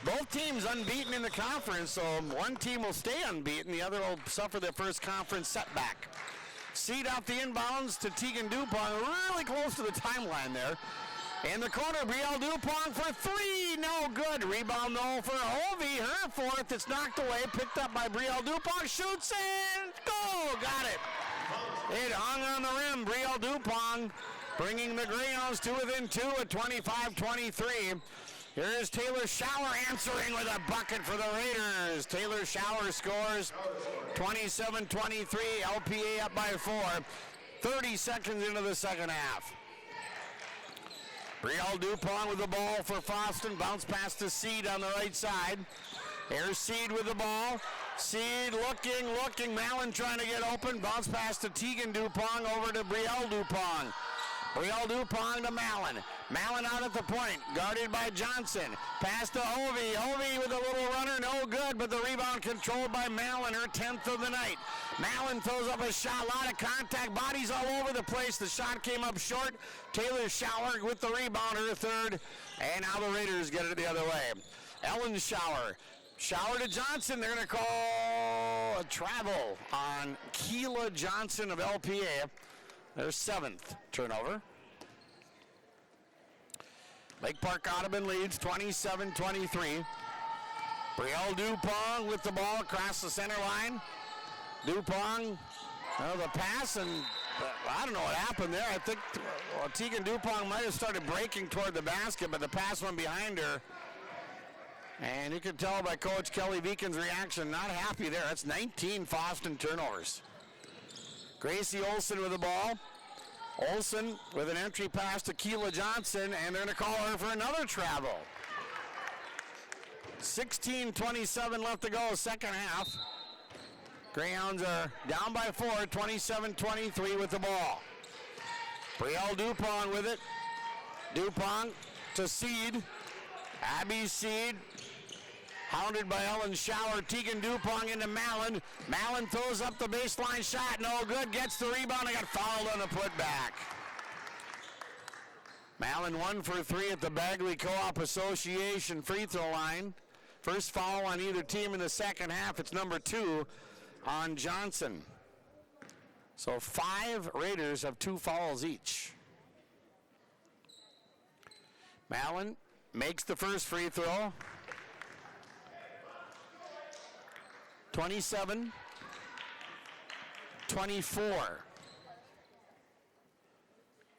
Both teams unbeaten in the conference, so one team will stay unbeaten. The other will suffer their first conference setback. Seed off the inbounds to Tegan Dupont, really close to the timeline there. In the corner, Brielle Dupont for three, no good. Rebound no for Hovey, her fourth. It's knocked away, picked up by Brielle Dupont, shoots and go, got it. It hung on the rim. Brielle Dupont bringing the Greyhounds to within two at 25-23. Here's Taylor Shower answering with a bucket for the Raiders. Taylor Shower scores 27-23, LPA up by 4. 30 seconds into the second half. Brielle Dupont with the ball for Foston. Bounce pass to Seed on the right side. Here's Seed with the ball. Seed looking. Mallon trying to get open. Bounce pass to Tegan Dupont over to Brielle Dupont. Brielle Dupont to Mallon. Mallon out at the point, guarded by Johnson. Pass to Hovey. Hovey with a little runner, no good, but the rebound controlled by Mallon, her 10th of the night. Mallon throws up a shot, a lot of contact, bodies all over the place. The shot came up short. Taylor Shower with the rebound, her third, and now the Raiders get it the other way. Ellen Shower. Shower to Johnson. They're going to call a travel on Keela Johnson of LPA. Their 7th turnover. Lake Park Audubon leads 27-23. Brielle Dupont with the ball across the center line. Dupont, the pass, and I don't know what happened there. I think Tegan Dupont might have started breaking toward the basket, but the pass went behind her. And you could tell by Coach Kelly Beacon's reaction, not happy there. That's 19 Foston turnovers. Gracie Olson with the ball. Olson with an entry pass to Keela Johnson, and they're going to call her for another travel. 16:27 left to go, second half. Greyhounds are down by 4, 27-23 with the ball. Brielle Dupont with it. Dupont to Seed. Abby Seed. Hounded by Ellen Shower. Tegan Dupont into Mallon. Mallon throws up the baseline shot. No good. Gets the rebound and got fouled on the putback. Mallon 1 for 3 at the Bagley Co-op Association free throw line. First foul on either team in the second half. It's number 2 on Johnson. So 5 Raiders have 2 fouls each. Mallon makes the first free throw. 27-24.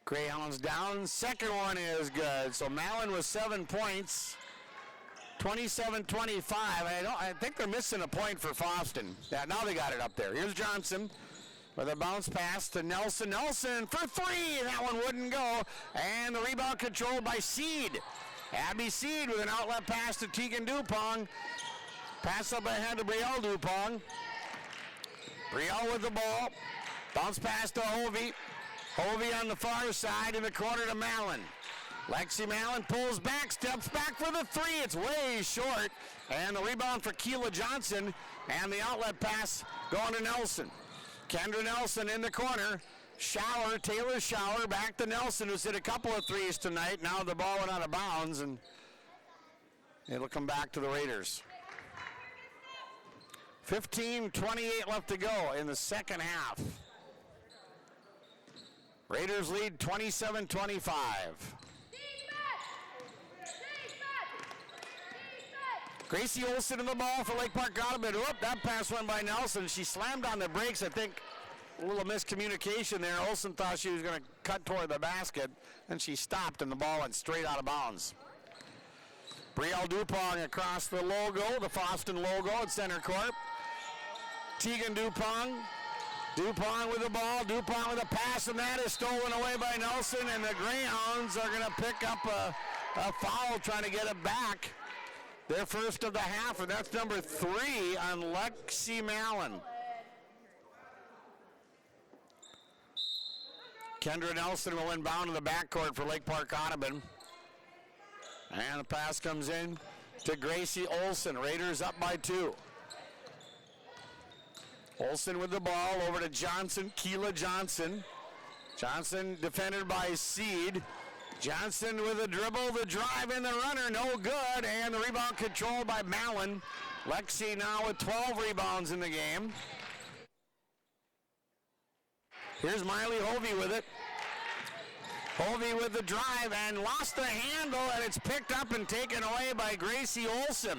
Greyhounds down. Second one is good. So Mallon with 7 points. 27-25. I think they're missing a point for Foston. Yeah, now they got it up there. Here's Johnson with a bounce pass to Nelson. Nelson for 3. That one wouldn't go. And the rebound controlled by Seed. Abby Seed with an outlet pass to Tegan Dupont. Pass up ahead to Brielle Dupont. Brielle with the ball. Bounce pass to Hovey. Hovey on the far side in the corner to Mallon. Lexi Mallon pulls back, steps back for the 3. It's way short. And the rebound for Keela Johnson. And the outlet pass going to Nelson. Kendra Nelson in the corner. Shower, Taylor Shower, back to Nelson, who's hit a couple of threes tonight. Now the ball went out of bounds, and it'll come back to the Raiders. 15:28 left to go in the second half. Raiders lead 27-25. Gracie Olson in the ball for Lake Park Audubon. That pass went by Nelson. She slammed on the brakes. I think a little miscommunication there. Olson thought she was going to cut toward the basket, and she stopped, and the ball went straight out of bounds. Brielle Dupont across the logo, the Foston logo at center court. Tegan Dupont. Dupont with the ball. Dupont with a pass, and that is stolen away by Nelson, and the Greyhounds are going to pick up a foul trying to get it back. Their first of the half, and that's number 3 on Lexi Mallon. Kendra Nelson will inbound to the backcourt for Lake Park Audubon. And the pass comes in to Gracie Olson. Raiders up by 2. Olson with the ball over to Johnson, Keela Johnson. Johnson defended by Seed. Johnson with a dribble, the drive, and the runner, no good. And the rebound controlled by Mallon. Lexi now with 12 rebounds in the game. Here's Miley Hovey with it. Hovey with the drive and lost the handle, and it's picked up and taken away by Gracie Olson.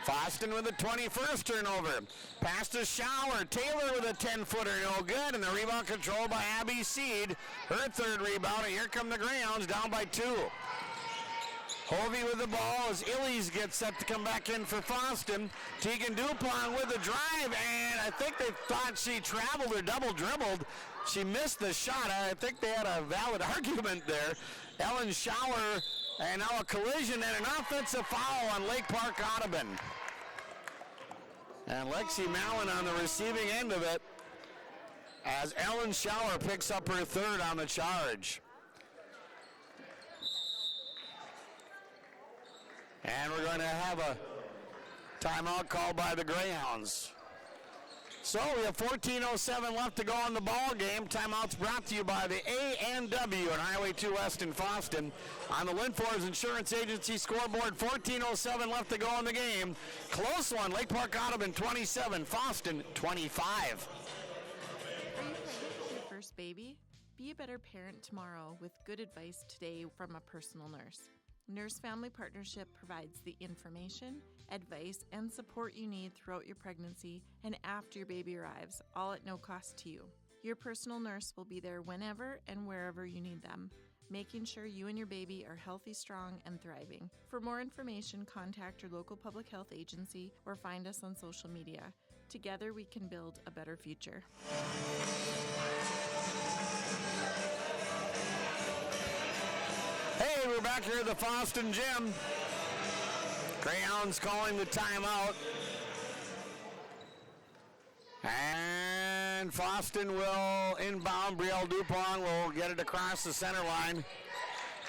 Foston with a 21st turnover. Pass to Shower. Taylor with a 10-footer, no good, and the rebound controlled by Abby Seed. Her third rebound, and here come the Greyhounds down by 2. Hovey with the ball as Illies gets set to come back in for Foston. Tegan Dupont with the drive, and I think they thought she traveled or double dribbled. She missed the shot. I think they had a valid argument there. Ellen Shower, and now a collision and an offensive foul on Lake Park Audubon. And Lexi Mallon on the receiving end of it as Ellen Shower picks up her third on the charge. And we're going to have a timeout called by the Greyhounds. So we have 14:07 left to go in the ball game. Timeouts brought to you by the A&W on Highway 2 West in Foston. On the Linfors Insurance Agency scoreboard, 14:07 left to go in the game. Close one, Lake Park Audubon 27, Foston 25. Are you pregnant with your first baby? Be a better parent tomorrow with good advice today from a personal nurse. Nurse Family Partnership provides the information, advice, and support you need throughout your pregnancy and after your baby arrives, all at no cost to you. Your personal nurse will be there whenever and wherever you need them, making sure you and your baby are healthy, strong, and thriving. For more information, contact your local public health agency or find us on social media. Together, we can build a better future. Hey, we're back here at the Foston Gym. Greyhounds calling the timeout. And Foston will inbound. Brielle Dupont will get it across the center line.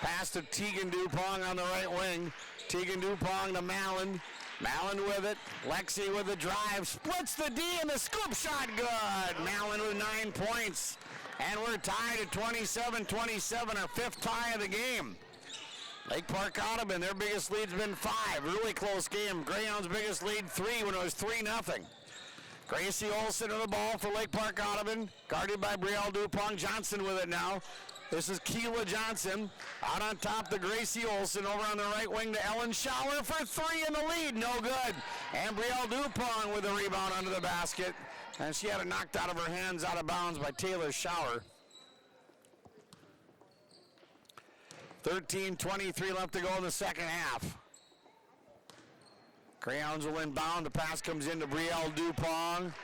Pass to Tegan Dupont on the right wing. Tegan Dupont to Mallon. Mallon with it. Lexi with the drive. Splits the D and the scoop shot good. Mallon with 9 points. And we're tied at 27-27, our fifth tie of the game. Lake Park Audubon, their biggest lead's been 5. Really close game. Greyhounds' biggest lead 3 when it was 3-0. Gracie Olson with the ball for Lake Park Audubon. Guarded by Brielle Dupont. Johnson with it now. This is Keela Johnson. Out on top to Gracie Olson. Over on the right wing to Ellen Shower for 3 in the lead. No good. And Brielle Dupont with the rebound under the basket. And she had it knocked out of her hands out of bounds by Taylor Shower. 13:23 left to go in the second half. Greyhounds will inbound. The pass comes into Brielle Dupont.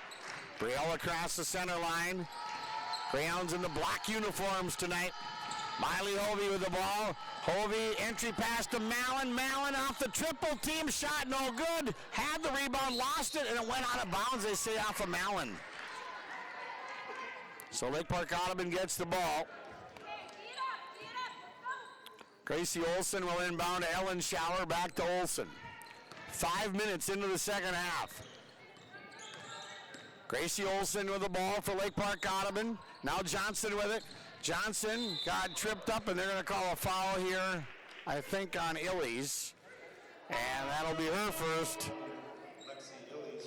Brielle across the center line. Greyhounds in the black uniforms tonight. Miley Hovey with the ball. Hovey, entry pass to Mallon. Mallon off the triple team shot, no good. Had the rebound, lost it, and it went out of bounds, they say, off of Mallon. So Lake Park Audubon gets the ball. Gracie Olson will inbound to Ellen Shower, back to Olson. 5 minutes into the second half. Gracie Olson with the ball for Lake Park Audubon. Now Johnson with it. Johnson got tripped up, and they're going to call a foul here, I think, on Illies. And that'll be her first.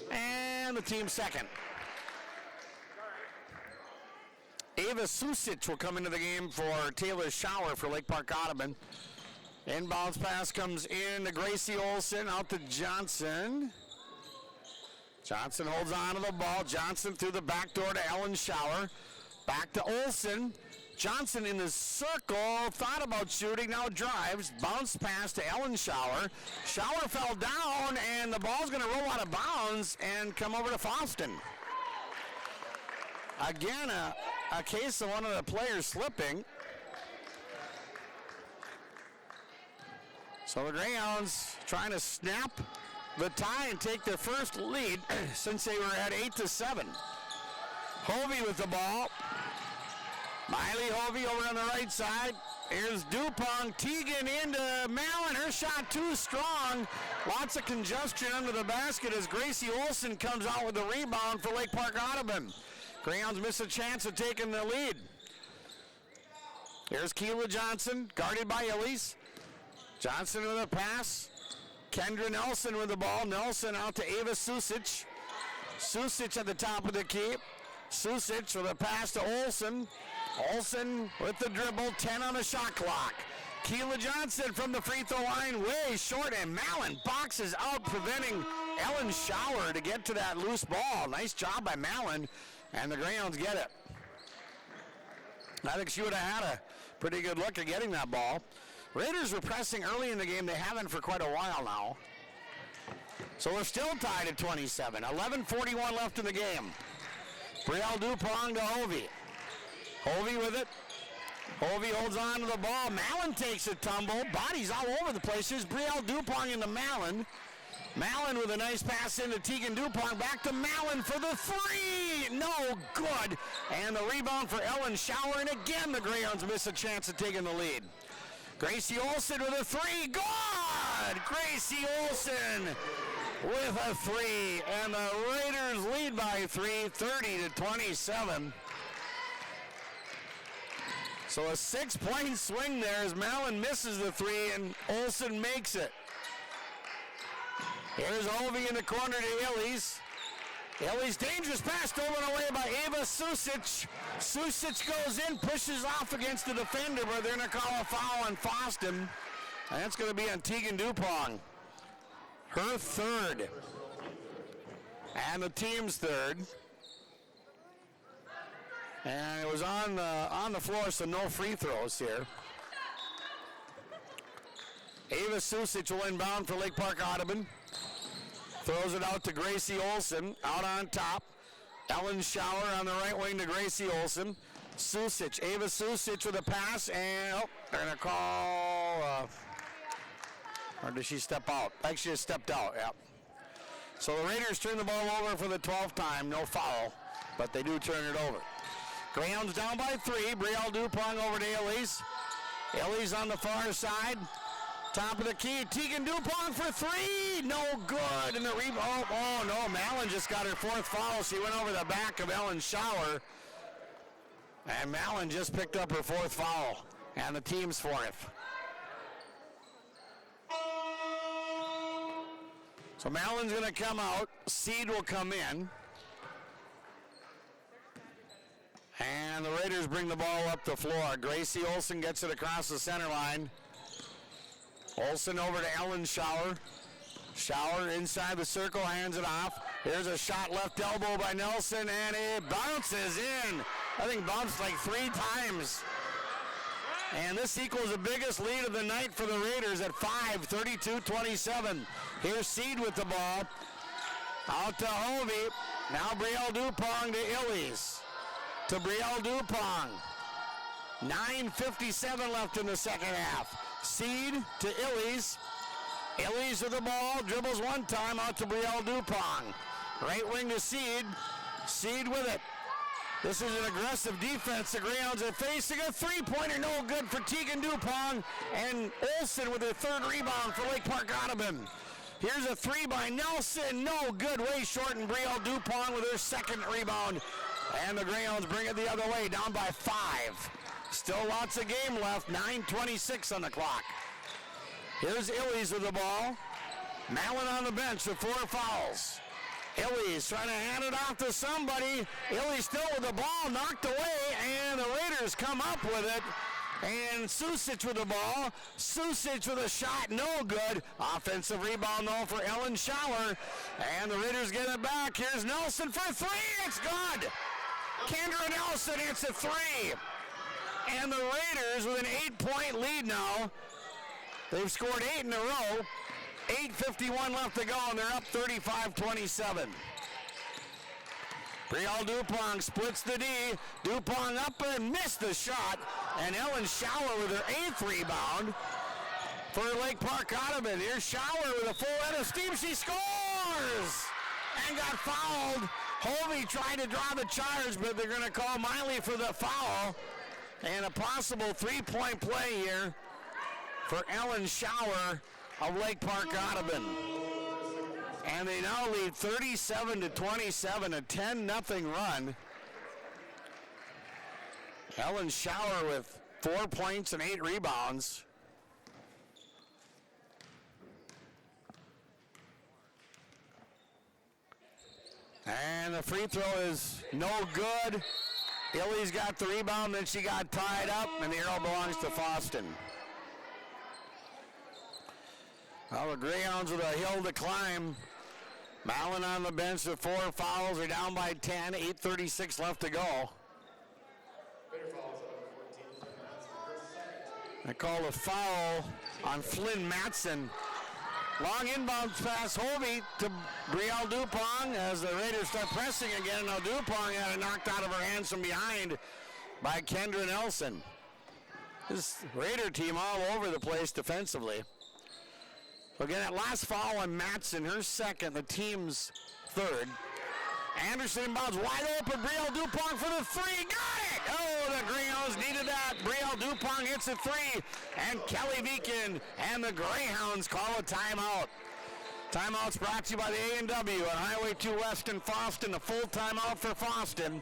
And the team second. Ava Susic will come into the game for Taylor Shower for Lake Park Audubon. Inbounds pass comes in to Gracie Olson, out to Johnson. Johnson holds on to the ball. Johnson through the back door to Ellen Shower. Back to Olson. Johnson in the circle, thought about shooting, now drives. Bounce pass to Ellen Shower. Shower fell down, and the ball's going to roll out of bounds and come over to Foston. Again, a case of one of the players slipping. So the Greyhounds trying to snap the tie and take their first lead since they were at 8-7. Hovey with the ball. Miley Hovey over on the right side. Here's Dupont. Teagan into Mallon. Her shot too strong. Lots of congestion under the basket as Gracie Olson comes out with the rebound for Lake Park Audubon. Greyhounds miss a chance of taking the lead. Here's Keela Johnson, guarded by Illies. Johnson with a pass. Kendra Nelson with the ball. Nelson out to Ava Susic. Susic at the top of the key. Susic with a pass to Olson. Olson with the dribble, 10 on the shot clock. Keela Johnson from the free throw line, way short, and Mallon boxes out, preventing Ellen Schauer to get to that loose ball. Nice job by Mallon, and the Greyhounds get it. I think she would have had a pretty good look at getting that ball. Raiders were pressing early in the game. They haven't for quite a while now. So we're still tied at 27. 11:41 left in the game. Brielle Dupont to Hovey. Hovey with it. Hovey holds on to the ball. Mallon takes a tumble. Bodies all over the place. Here's Brielle Dupont into Mallon. Mallon with a nice pass into Teagan Dupont. Back to Mallon for the three. No good. And the rebound for Ellen Schauer. And again, the Greyhounds miss a chance of taking the lead. Gracie Olson with a three. Good! Gracie Olson with a three. And the Raiders lead by 3, 30-27. So a 6-point swing there as Mallon misses the three and Olson makes it. Here's Hovey in the corner to Illies. Illies dangerous pass stolen away by Ava Susic. Susic goes in, pushes off against the defender, but they're going to call a foul on Foston. And that's going to be on Teagan Dupont. Her third. And the team's third. And it was on the floor, so no free throws here. Ava Susic will inbound for Lake Park Audubon. Throws it out to Gracie Olson, out on top. Ellen Schauer on the right wing to Gracie Olson. Susic, Ava Susic with a pass, and they're going to call, or did she step out? Actually, she just stepped out, yeah. So the Raiders turn the ball over for the 12th time, no foul, but they do turn it over. Greyhounds down by 3. Brielle Dupont over to Illies. Illies on the far side. Top of the key. Teagan Dupont for 3. No good. And the rebound. Oh, no. Mallon just got her 4th foul. She went over the back of Ellen Schauer. And Mallon just picked up her 4th foul. And the team's 4th. So Mallon's going to come out. Seed will come in. And the Raiders bring the ball up the floor. Gracie Olson gets it across the center line. Olson over to Ellen Schauer. Schauer inside the circle, hands it off. Here's a shot left elbow by Nelson, and it bounces in. I think bounced like 3 times. And this equals the biggest lead of the night for the Raiders at 5, 32-27. Here's Seed with the ball. Out to Hovey. Now Brielle Dupont to Illies. To Brielle Dupont. 9:57 left in the second half. Seed to Illies. Illies with the ball, dribbles one time out to Brielle Dupont. Right wing to Seed. Seed with it. This is an aggressive defense. The Greyhounds are facing a three-pointer, no good for Teagan Dupont. And Olson with her 3rd rebound for Lake Park Audubon. Here's a 3 by Nelson, no good, way short, and Brielle Dupont with her 2nd rebound. And the Greyhounds bring it the other way, down by 5. Still lots of game left, 9:26 on the clock. Here's Illies with the ball. Mallon on the bench with 4 fouls. Illies trying to hand it off to somebody. Illies still with the ball, knocked away, and the Raiders come up with it. And Susic with the ball. Susic with a shot, no good. Offensive rebound, though, for Ellen Schauer. And the Raiders get it back. Here's Nelson for 3. It's good. Kendra Nelson hits a 3. And the Raiders with an 8-point lead now. They've scored 8 in a row. 8:51 left to go, and they're up 35-27. Brielle Dupont splits the D. Dupont up and missed the shot. And Ellen Schauer with her 8th rebound. for Lake Park Audubon. Here's Shower with a full head of steam. She scores! And got fouled. Hovey tried to draw the charge, but they're going to call Miley for the foul. And a possible three-point play here for Ellen Shower of Lake Park Audubon. And they now lead 37-27, a 10-0 run. Ellen Shower with 4 points and 8 rebounds. And the free throw is no good. Illy's got the rebound, then she got tied up, and the arrow belongs to Foston. Well, the Greyhounds with a hill to climb. Mallon on the bench with 4 fouls. They're down by 10, 8:36 left to go. They called a foul on Flynn Matson. Long inbounds pass Hovey to Brielle Dupont as the Raiders start pressing again. Now Dupont had it knocked out of her hands from behind by Kendra Nelson. This Raider team all over the place defensively. Again, that last foul on Matson, her second, the team's third. Anderson inbounds wide open. Brielle Dupont for the three. Got it! Oh, the Greyhounds needed that. Brielle Dupont hits a three. And Kelly Beacon and the Greyhounds call a timeout. Timeout's brought to you by the A&W on Highway 2 West in Foston. A full timeout for Foston.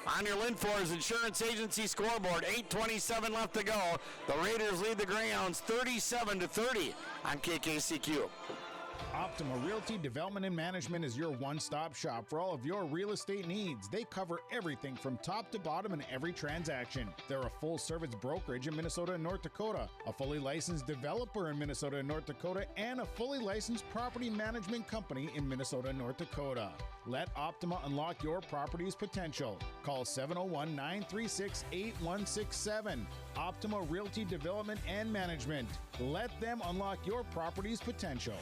On your Linfors Insurance Agency scoreboard, 8:27 left to go. The Raiders lead the Greyhounds 37-30 on KKCQ. Optima Realty Development and Management is your one-stop shop for all of your real estate needs. They cover everything from top to bottom in every transaction. They're a full-service brokerage in Minnesota and North Dakota, a fully licensed developer in Minnesota and North Dakota, and a fully licensed property management company in Minnesota and North Dakota. Let Optima unlock your property's potential. Call 701-936-8167. Optima Realty Development and Management. Let them unlock your property's potential.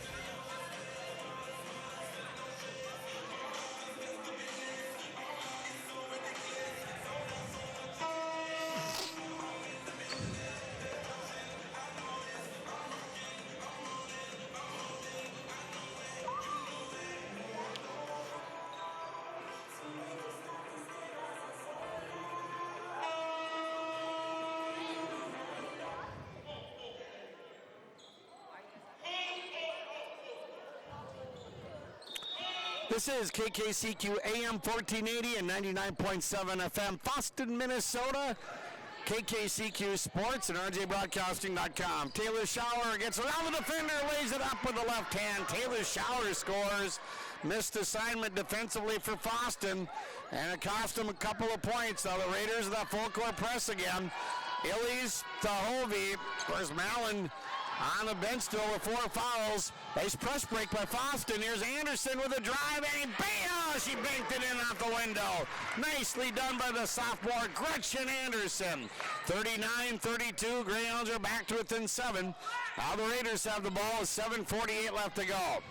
This is KKCQ AM 1480 and 99.7 FM, Foston, Minnesota. KKCQ Sports and RJBroadcasting.com. Taylor Shower gets around the defender, lays it up with the left hand. Taylor Shower scores. Missed assignment defensively for Foston, and it cost them a couple of points. Now the Raiders with that full court press again. Illies to Hovey. Of course, Mallon on the bench still with 4 fouls. Nice press break by Foston. Here's Anderson with a drive, and bam! She banked it in out the window. Nicely done by the sophomore Gretchen Anderson. 39-32. Greyhounds are back to within 7. Now the Raiders have the ball with 7:48 left to go.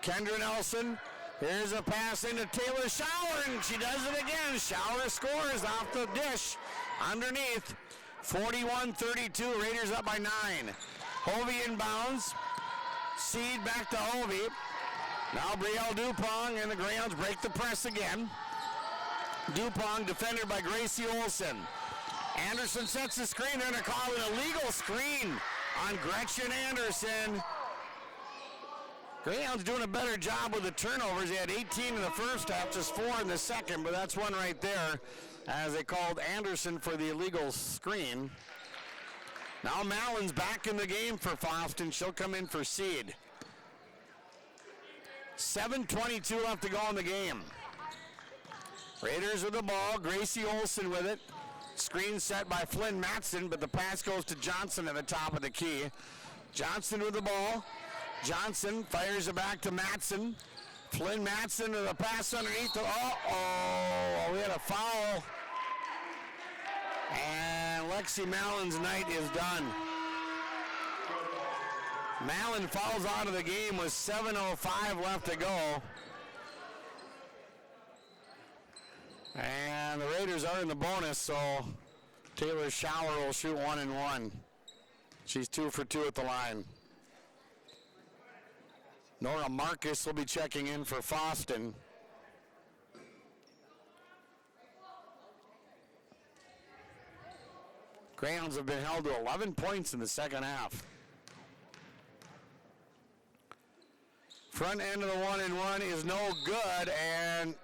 Kendra Nelson. Here's a pass into Taylor Shower, and she does it again. Shower scores off the dish underneath. 41-32. Raiders up by 9. Hovey inbounds. Seed back to Hovey. Now Brielle Dupont and the Greyhounds break the press again. Dupont defended by Gracie Olson. Anderson sets the screen. They're going to call an illegal screen on Gretchen Anderson. Greyhounds doing a better job with the turnovers. They had 18 in the first half, just 4 in the second, but that's one right there as they called Anderson for the illegal screen. Now Mallon's back in the game for Foston. She'll come in for Seed. 7:22 left to go in the game. Raiders with the ball. Gracie Olson with it. Screen set by Flynn Matson, but the pass goes to Johnson at the top of the key. Johnson with the ball. Johnson fires it back to Matson. Flynn Matson with a pass underneath. We had a foul. And Lexi Mallon's night is done. Mallon fouls out of the game with 7:05 left to go. And the Raiders are in the bonus, so Taylor Shower will shoot 1 and 1. She's 2 for 2 at the line. Nora Marcus will be checking in for Foston. Greyhounds have been held to 11 points in the second half. Front end of the 1-and-1 is no good, and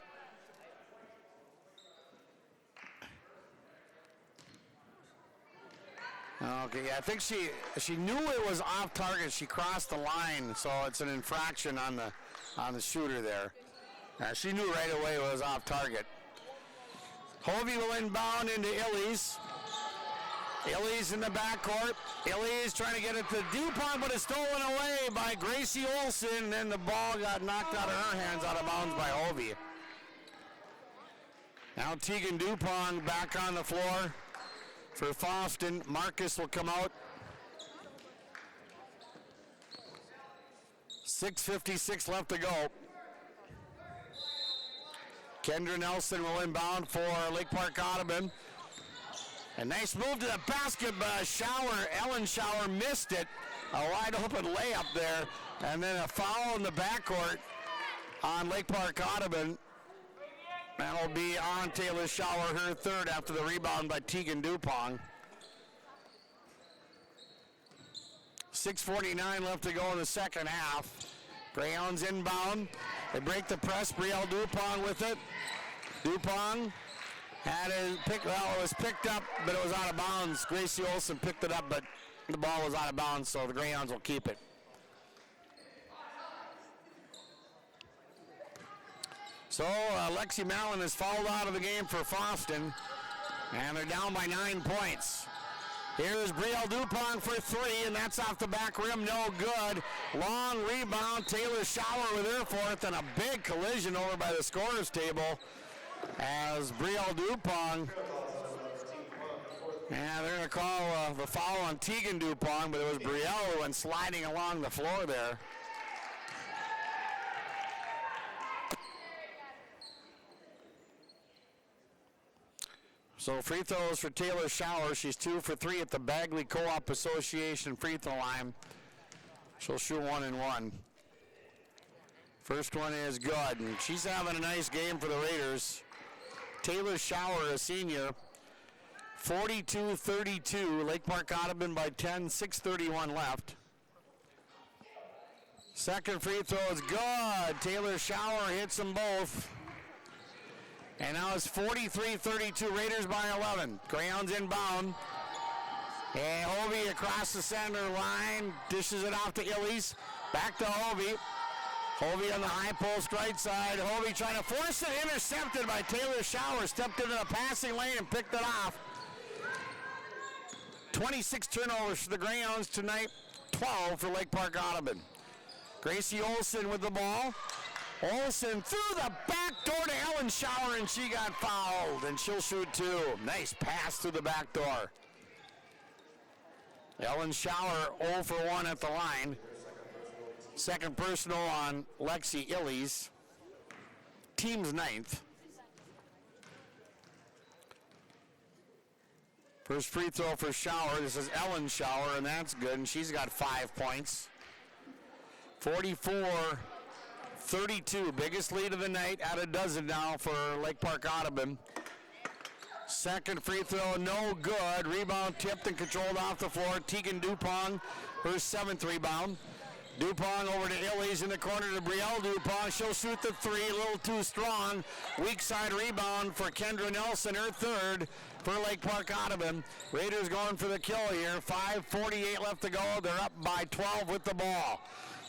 okay, I think she knew it was off target. She crossed the line, so it's an infraction on the shooter there. She knew right away it was off target. Hovey will inbound into Illies. Illies in the backcourt. Illies trying to get it to Dupont, but it's stolen away by Gracie Olson. Then the ball got knocked out of her hands, out of bounds by Hovey. Now Tegan Dupont back on the floor for Foston. Marcus will come out. 6:56 left to go. Kendra Nelson will inbound for Lake Park Audubon. A nice move to the basket, but Ellen Schauer missed it. A wide open layup there. And then a foul in the backcourt on Lake Park Audubon. That'll be on Taylor Schauer, her third, after the rebound by Tegan Dupont. 6:49 left to go in the second half. Greyhounds inbound. They break the press. Brielle Dupont with it. Dupont had it picked. Well, it was picked up, but it was out of bounds. Gracie Olson picked it up, but the ball was out of bounds, so the Greyhounds will keep it. So Lexi Mallon is fouled out of the game for Foston, and they're down by 9 points. Here's Brielle Dupont for 3, and that's off the back rim, no good. Long rebound, Taylor Schauer with her fourth, and a big collision over by the scorer's table as Brielle Dupont. And they're going to call the foul on Tegan Dupont, but it was Brielle who went sliding along the floor there. So free throws for Taylor Schauer. She's 2 for 3 at the Bagley Co-op Association free throw line. She'll shoot 1-and-1. First one is good, and she's having a nice game for the Raiders. Taylor Schauer, a senior, 42-32. Lake Park Audubon by 10, 6:31 left. Second free throw is good. Taylor Schauer hits them both. And now it's 43-32, Raiders by 11. Greyhounds inbound. And Hovey across the center line, dishes it off to Illies. Back to Hovey. Hovey on the high post right side. Hovey trying to force it, intercepted by Taylor Schauer. Stepped into the passing lane and picked it off. 26 turnovers for the Greyhounds tonight, 12 for Lake Park Audubon. Gracie Olson with the ball. Olson through the back door to Ellen Schauer, and she got fouled, and she'll shoot 2. Nice pass through the back door. Ellen Schauer 0 for 1 at the line. Second personal on Lexi Illies. Team's 9th. First free throw for Schauer. This is Ellen Schauer, and that's good, and she's got 5 points. 44-32, biggest lead of the night, at a dozen now for Lake Park Audubon. Second free throw, no good. Rebound tipped and controlled off the floor. Tegan Dupont, her 7th rebound. Dupont over to Illies in the corner to Brielle Dupont. She'll shoot the 3, a little too strong. Weak side rebound for Kendra Nelson, her 3rd for Lake Park Audubon. Raiders going for the kill here. 5:48 left to go. They're up by 12 with the ball.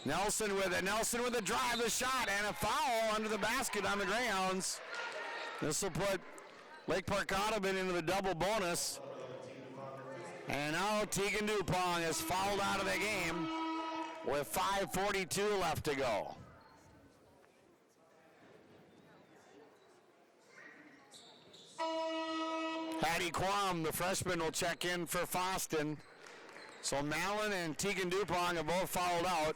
Nelson with it. Nelson with a drive, the shot, and a foul under the basket on the Greyhounds. This will put Lake Park Audubon into the double bonus. And now Tegan Dupont is fouled out of the game with 5:42 left to go. Hattie Quam, the freshman, will check in for Foston. So Mallon and Tegan Dupont have both fouled out.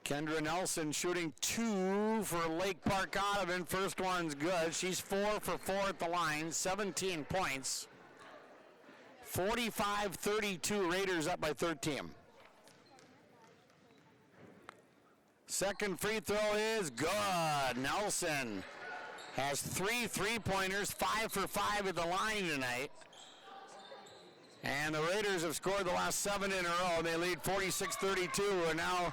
Kendra Nelson shooting 2 for Lake Park Audubon. First one's good. She's 4 for 4 at the line, 17 points. 45-32, Raiders up by 13. Second free throw is good. Nelson has 3 3-pointers, 5 for 5 at the line tonight. And the Raiders have scored the last 7 in a row. They lead 46-32, and now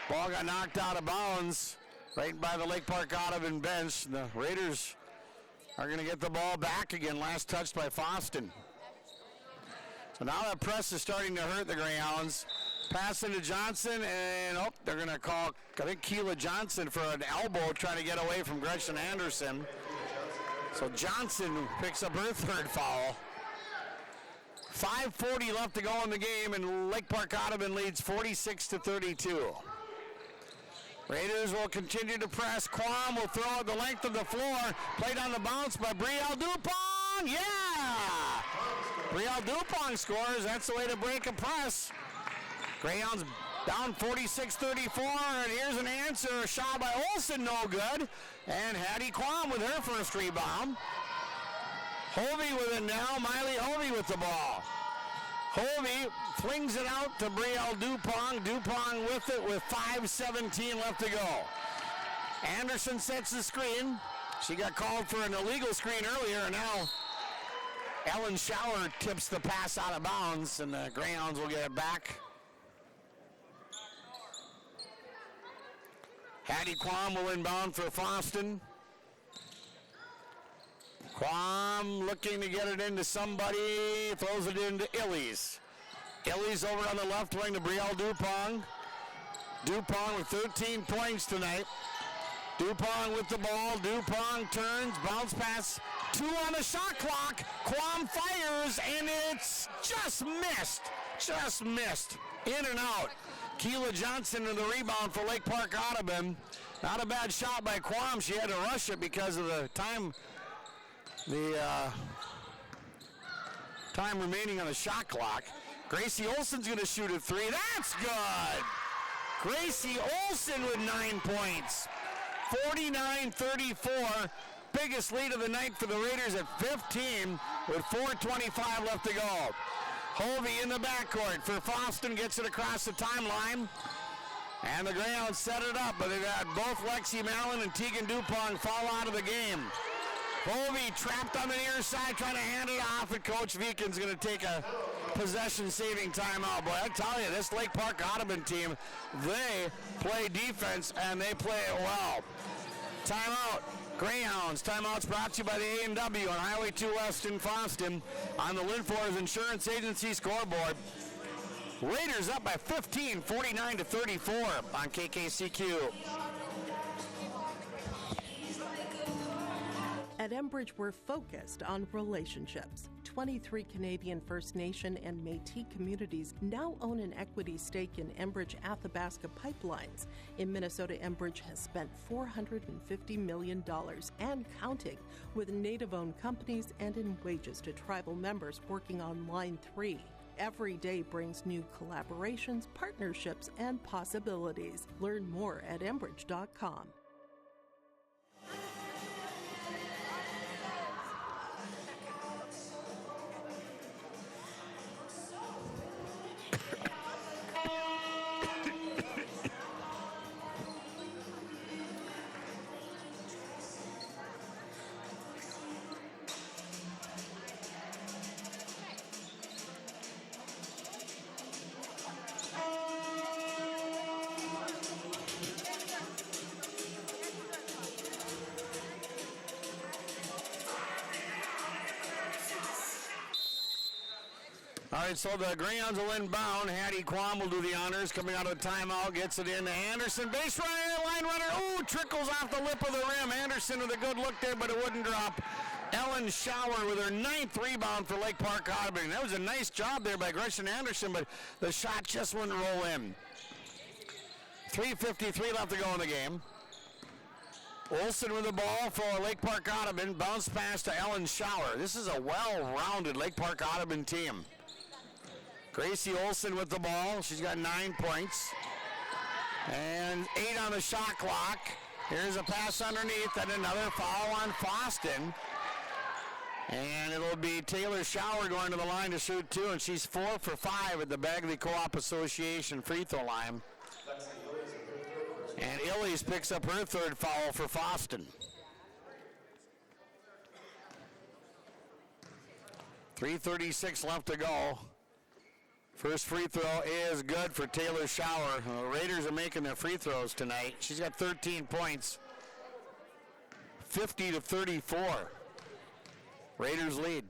ball got knocked out of bounds right by the Lake Park Audubon bench. The Raiders are going to get the ball back again, last touched by Foston. So now that press is starting to hurt the Greyhounds. Pass into Johnson, and they're going to call, I think, Keela Johnson for an elbow trying to get away from Gretchen Anderson. So Johnson picks up her third foul. 5:40 left to go in the game, and Lake Park Audubon leads 46-32. Raiders will continue to press. Quam will throw it the length of the floor. Played on the bounce by Brielle Dupont. Yeah! Brielle Dupont scores. That's the way to break a press. Greyhounds down 46-34, and here's an answer. A shot by Olsen, no good. And Hattie Quam with her first rebound. Hovey with it now. Miley Hovey with the ball. Hovey flings it out to Brielle Dupont. Dupont with it with 5:17 left to go. Anderson sets the screen. She got called for an illegal screen earlier, and now Ellen Schauer tips the pass out of bounds, and the Greyhounds will get it back. Hattie Quam will inbound for Foston. Quam looking to get it into somebody, throws it into Illies. Illies over on the left wing to Brielle Dupont. Dupont with 13 points tonight. Dupont with the ball. Dupont turns, bounce pass. 2 on the shot clock. Quam fires, and it's just missed. Just missed. In and out. Keela Johnson in the rebound for Lake Park Audubon. Not a bad shot by Quam. She had to rush it because of the time remaining on the shot clock. Gracie Olsen's going to shoot a 3. That's good. Gracie Olsen with 9 points. 49-34. Biggest lead of the night for the Raiders at 15 with 4:25 left to go. Hovey in the backcourt for Foston, gets it across the timeline. And the Greyhounds set it up, but they've had both Lexi Mallon and Tegan Dupont fall out of the game. Hovey trapped on the near side, trying to hand it off, and Coach Viken's going to take a possession-saving timeout. Boy, I tell you, this Lake Park Audubon team, they play defense, and they play it well. Timeout. Greyhounds. Timeouts brought to you by the A&W on Highway 2 West in Foston on the Linfors Insurance Agency scoreboard. Raiders up by 15, 49-34 on KKCQ. At Enbridge, we're focused on relationships. 23 Canadian First Nation and Métis communities now own an equity stake in Enbridge Athabasca Pipelines. In Minnesota, Enbridge has spent $450 million and counting with Native-owned companies and in wages to tribal members working on Line 3. Every day brings new collaborations, partnerships, and possibilities. Learn more at Enbridge.com. All right, so the Greyhounds will inbound. Hattie Quam will do the honors. Coming out of the timeout, gets it into Anderson. Base runner, line runner. Ooh, trickles off the lip of the rim. Anderson with a good look there, but it wouldn't drop. Ellen Schauer with her 9th rebound for Lake Park Audubon. That was a nice job there by Gretchen Anderson, but the shot just wouldn't roll in. 3:53 left to go in the game. Olsen with the ball for Lake Park Audubon. Bounce pass to Ellen Schauer. This is a well-rounded Lake Park Audubon team. Gracie Olsen with the ball. She's got 9 points. And 8 on the shot clock. Here's a pass underneath and another foul on Foston. And it'll be Taylor Shower going to the line to shoot 2, and she's 4 for 5 at the Bagley Co-op Association free throw line. And Illies picks up her third foul for Foston. 3:36 left to go. First free throw is good for Taylor Shower. The Raiders are making their free throws tonight. She's got 13 points. 50-34. Raiders lead.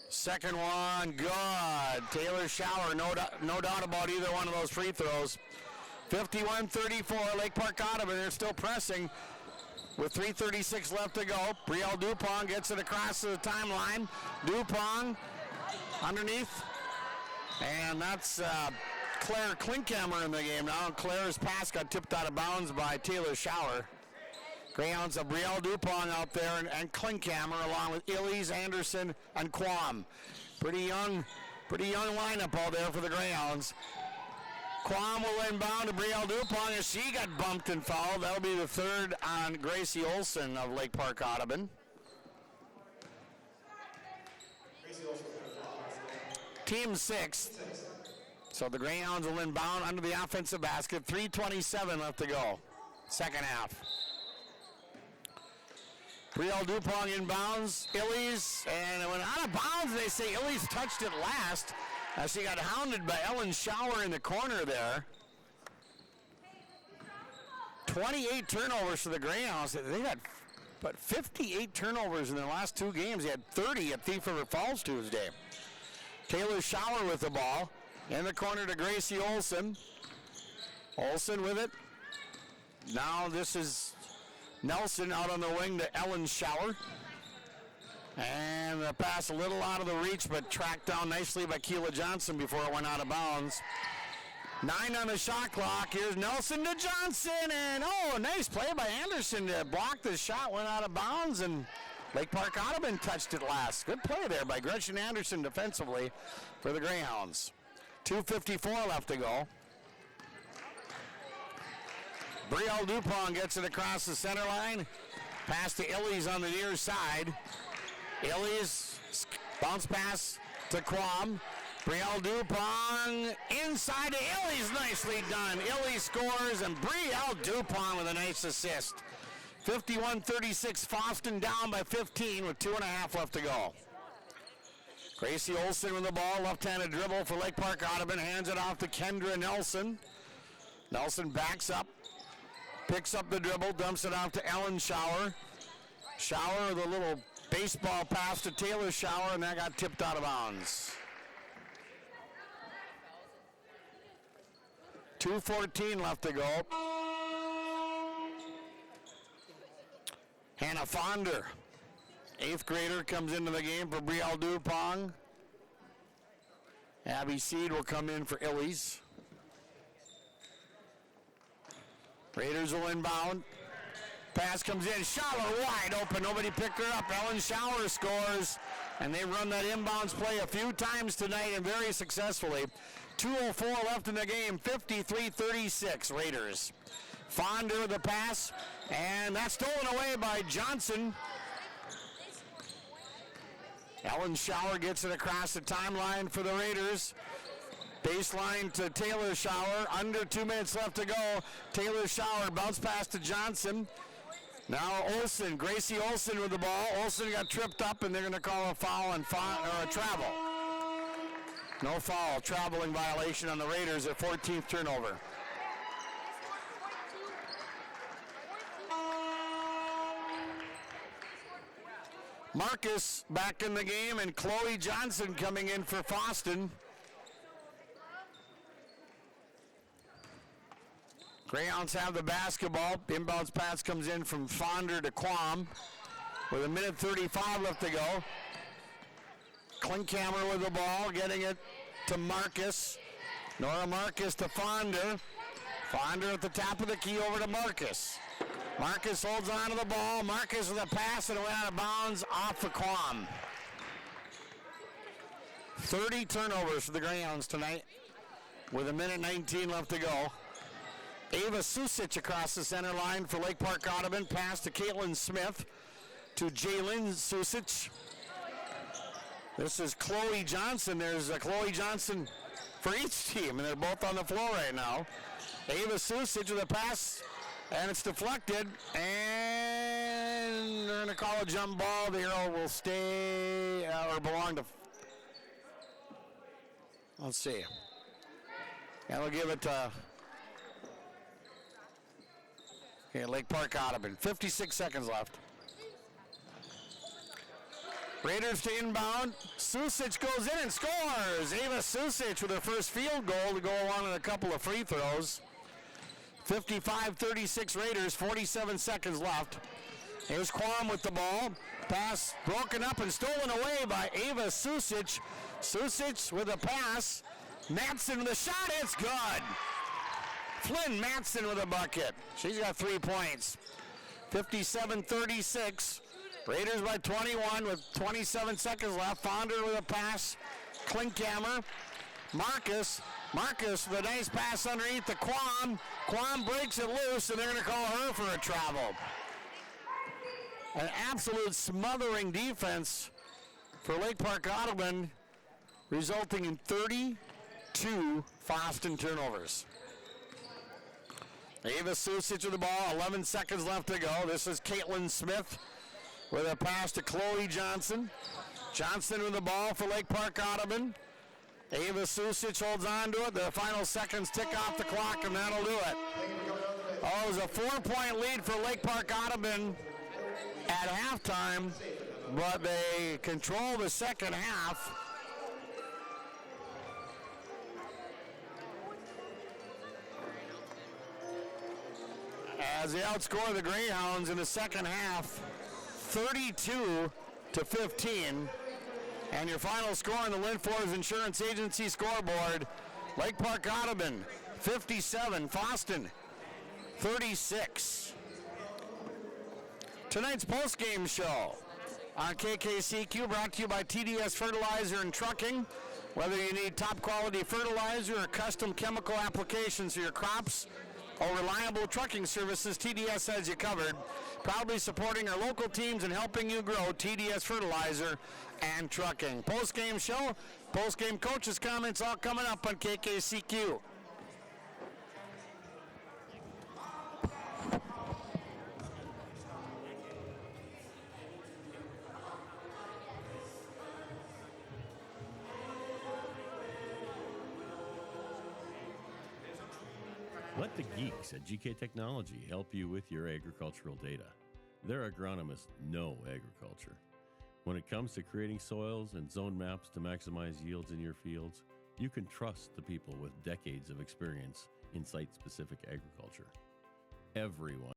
Second one, good. Taylor Shower, no doubt about either one of those free throws. 51-34, Lake Park Audubon, they're still pressing with 3:36 left to go. Brielle Dupont gets it across the timeline. Dupont underneath. And that's Claire Klinkhammer in the game now. Claire's pass got tipped out of bounds by Taylor Shower. Greyhounds of Brielle Dupont out there and Klinkhammer along with Illies, Anderson, and Quam. Pretty young lineup out there for the Greyhounds. Quam will inbound to Brielle Dupont as she got bumped and fouled. That'll be the third on Gracie Olson of Lake Park Audubon. Team 6. So the Greyhounds will inbound under the offensive basket. 3:27 left to go. Second half. Brielle Dupont inbounds. Illies, and it went out of bounds. They say Illies touched it last. She got hounded by Ellen Shower in the corner there. 28 turnovers for the Greyhounds. They got 58 turnovers in their last 2 games. They had 30 at Thief River Falls Tuesday. Taylor Shower with the ball. In the corner to Gracie Olson. Olson with it. Now this is Nelson out on the wing to Ellen Shower. And the pass a little out of the reach, but tracked down nicely by Keela Johnson before it went out of bounds. 9 on the shot clock. Here's Nelson to Johnson, and nice play by Anderson to block the shot, went out of bounds, and Lake Park Audubon touched it last. Good play there by Gretchen Anderson defensively for the Greyhounds. 2:54 left to go. Brielle Dupont gets it across the center line. Pass to Illies on the near side. Illies, bounce pass to Quam. Brielle Dupont inside to Illies, nicely done. Illies scores, and Brielle Dupont with a nice assist. 51-36, Foston down by 15 with 2.5 left to go. Gracie Olson with the ball, left-handed dribble for Lake Park Audubon, hands it off to Kendra Nelson. Nelson backs up, picks up the dribble, dumps it off to Ellen Shower. Shower with a little baseball pass to Taylor Shower, and that got tipped out of bounds. 2:14 left to go. Hannah Fonder, 8th grader, comes into the game for Brielle Dupont. Abby Seed will come in for Illies. Raiders will inbound. Pass comes in, Shower wide open, nobody picked her up. Ellen Shower scores, and they run that inbounds play a few times tonight and very successfully. 2:04 left in the game, 53-36 Raiders. Fonder with the pass, and that's stolen away by Johnson. Ellen Shower gets it across the timeline for the Raiders. Baseline to Taylor Shower, under 2 minutes left to go. Taylor Shower, bounce pass to Johnson. Now Olson, Gracie Olson with the ball. Olson got tripped up, and they're going to call a foul and or a travel. No foul, traveling violation on the Raiders at 14th turnover. Marcus back in the game, and Chloe Johnson coming in for Foston. Greyhounds have the basketball. Inbounds pass comes in from Fonder to Quam with 1:35 left to go. Klinkhammer with the ball, getting it to Marcus. Nora Marcus to Fonder. Fonder at the top of the key over to Marcus. Marcus holds on to the ball. Marcus with a pass, and it went out of bounds off the Quam. 30 turnovers for the Greyhounds tonight with 1:19 left to go. Ava Susic across the center line for Lake Park Audubon. Pass to Caitlin Smith to Jalen Susic. This is Chloe Johnson. There's a Chloe Johnson for each team, and they're both on the floor right now. Ava Susich with a pass, and it's deflected, and they're going to call a jump ball. The arrow will stay or belong to, let's see. And we'll give it to Lake Park Audubon. 56 seconds left. Raiders to inbound. Susich goes in and scores. Ava Susich with her first field goal to go along with a couple of free throws. 55-36 Raiders, 47 seconds left. Here's Quam with the ball. Pass broken up and stolen away by Ava Susich. Susich with a pass. Matson with a shot. It's good. Flynn Matson with a bucket. She's got 3 points. 57-36. Raiders by 21 with 27 seconds left. Fonder with a pass. Klinkhammer. Marcus with a nice pass underneath to Quam. Quam breaks it loose, and they're going to call her for a travel. An absolute smothering defense for Lake Park Audubon, resulting in 32 Boston turnovers. Ava Susich with the ball, 11 seconds left to go. This is Caitlin Smith with a pass to Chloe Johnson. Johnson with the ball for Lake Park Audubon. Ava Susich holds on to it. The final seconds tick off the clock, and that'll do it. Oh, it was a 4-point lead for Lake Park Audubon at halftime, but they control the second half. As they outscore the Greyhounds in the second half, 32-15. And your final score on the Lindfors Insurance Agency scoreboard, Lake Park Audubon 57, Boston 36. Tonight's postgame show on KKCQ brought to you by TDS Fertilizer and Trucking. Whether you need top quality fertilizer or custom chemical applications for your crops or reliable trucking services, TDS has you covered. Proudly supporting our local teams and helping you grow. TDS Fertilizer and Trucking. Post-game show, post-game coaches' comments all coming up on KKCQ. Let the geeks at GK Technology help you with your agricultural data. Their agronomists know agriculture. When it comes to creating soils and zone maps to maximize yields in your fields, you can trust the people with decades of experience in site-specific agriculture. Everyone